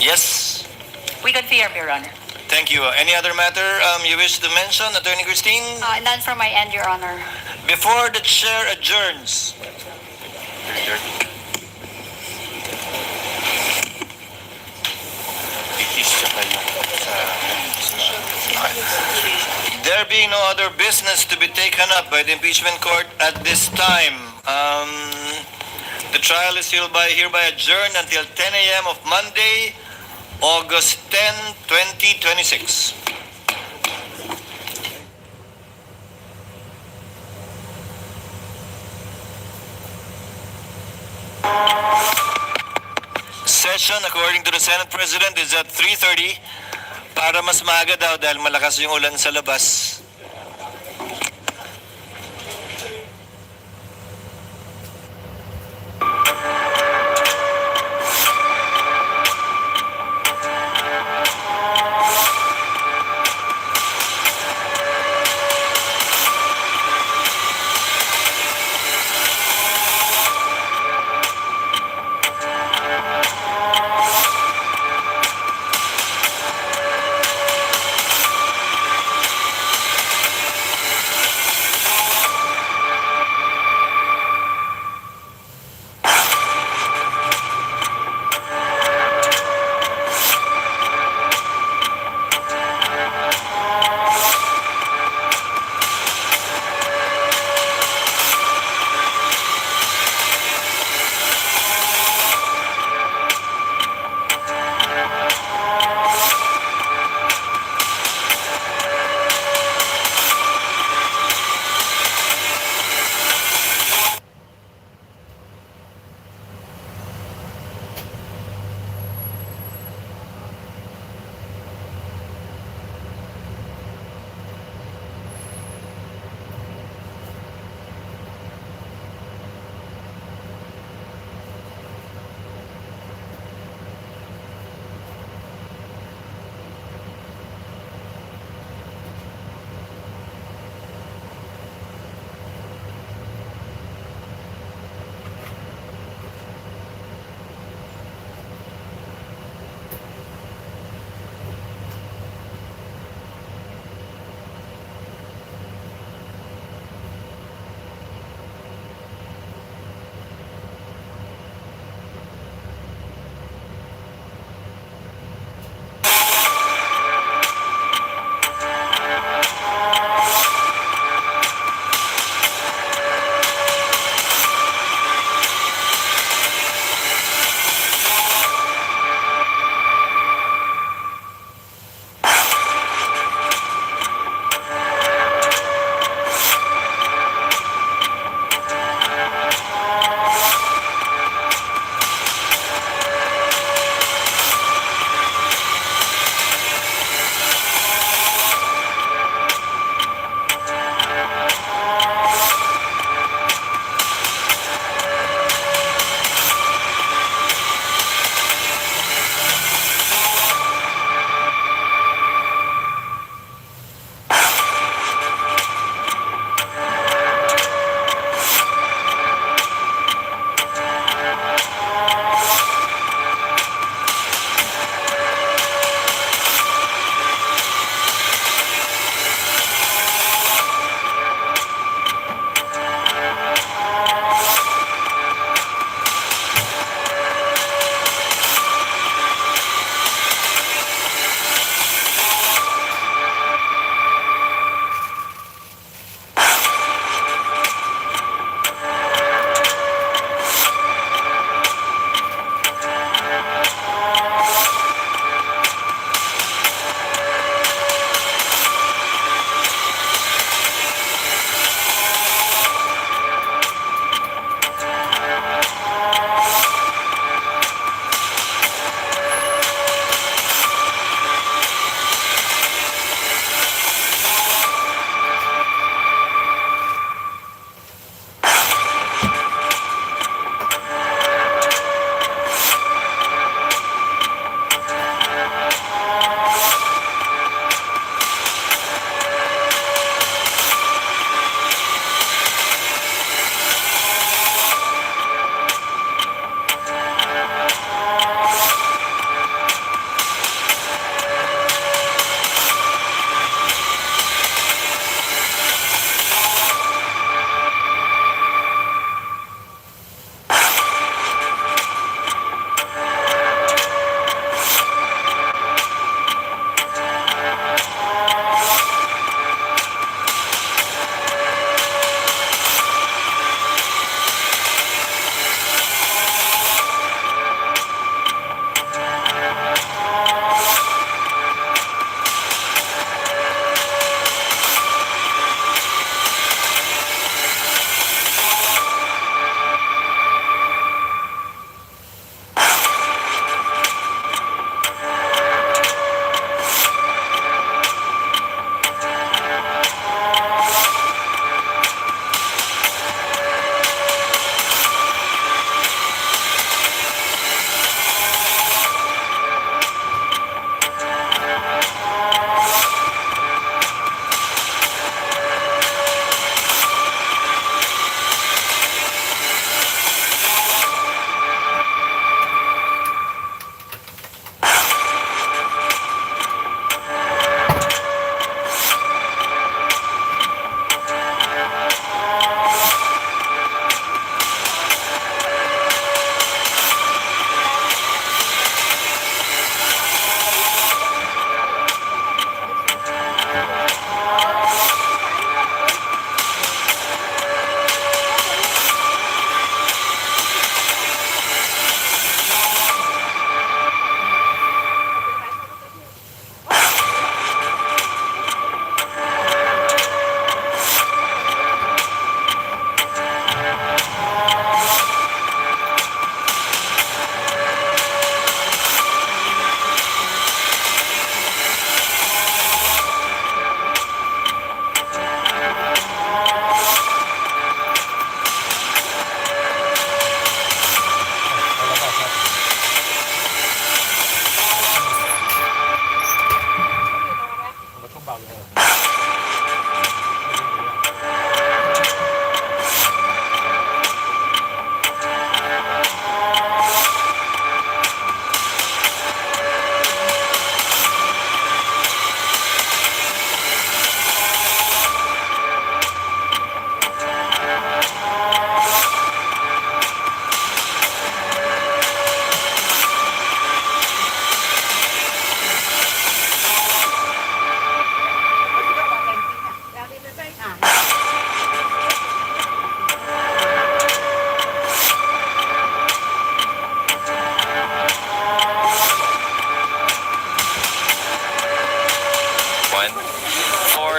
Yes? We confirm, Your Honor. Thank you. Any other matter you wish to mention, Attorney Kristine? None from my end, Your Honor. Before the chair adjourns, there being no other business to be taken up by the impeachment court at this time, the trial is hereby adjourned until 10 a.m. of Monday, August 10, 2026. Session, according to the Senate President, is at 3:30 para mas maaga daw dahil malakas yung ulan sa labas.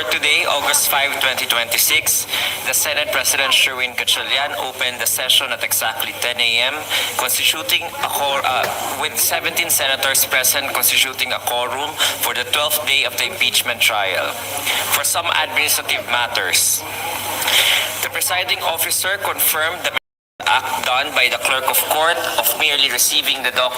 For today, August 5, 2026, the Senate President Sherwin Gatchalian opened the session at exactly 10 a.m., with 17 senators present, constituting a quorum for the 12th day of the impeachment trial. For some administrative matters, the presiding officer confirmed the act done by the clerk of court of merely receiving the document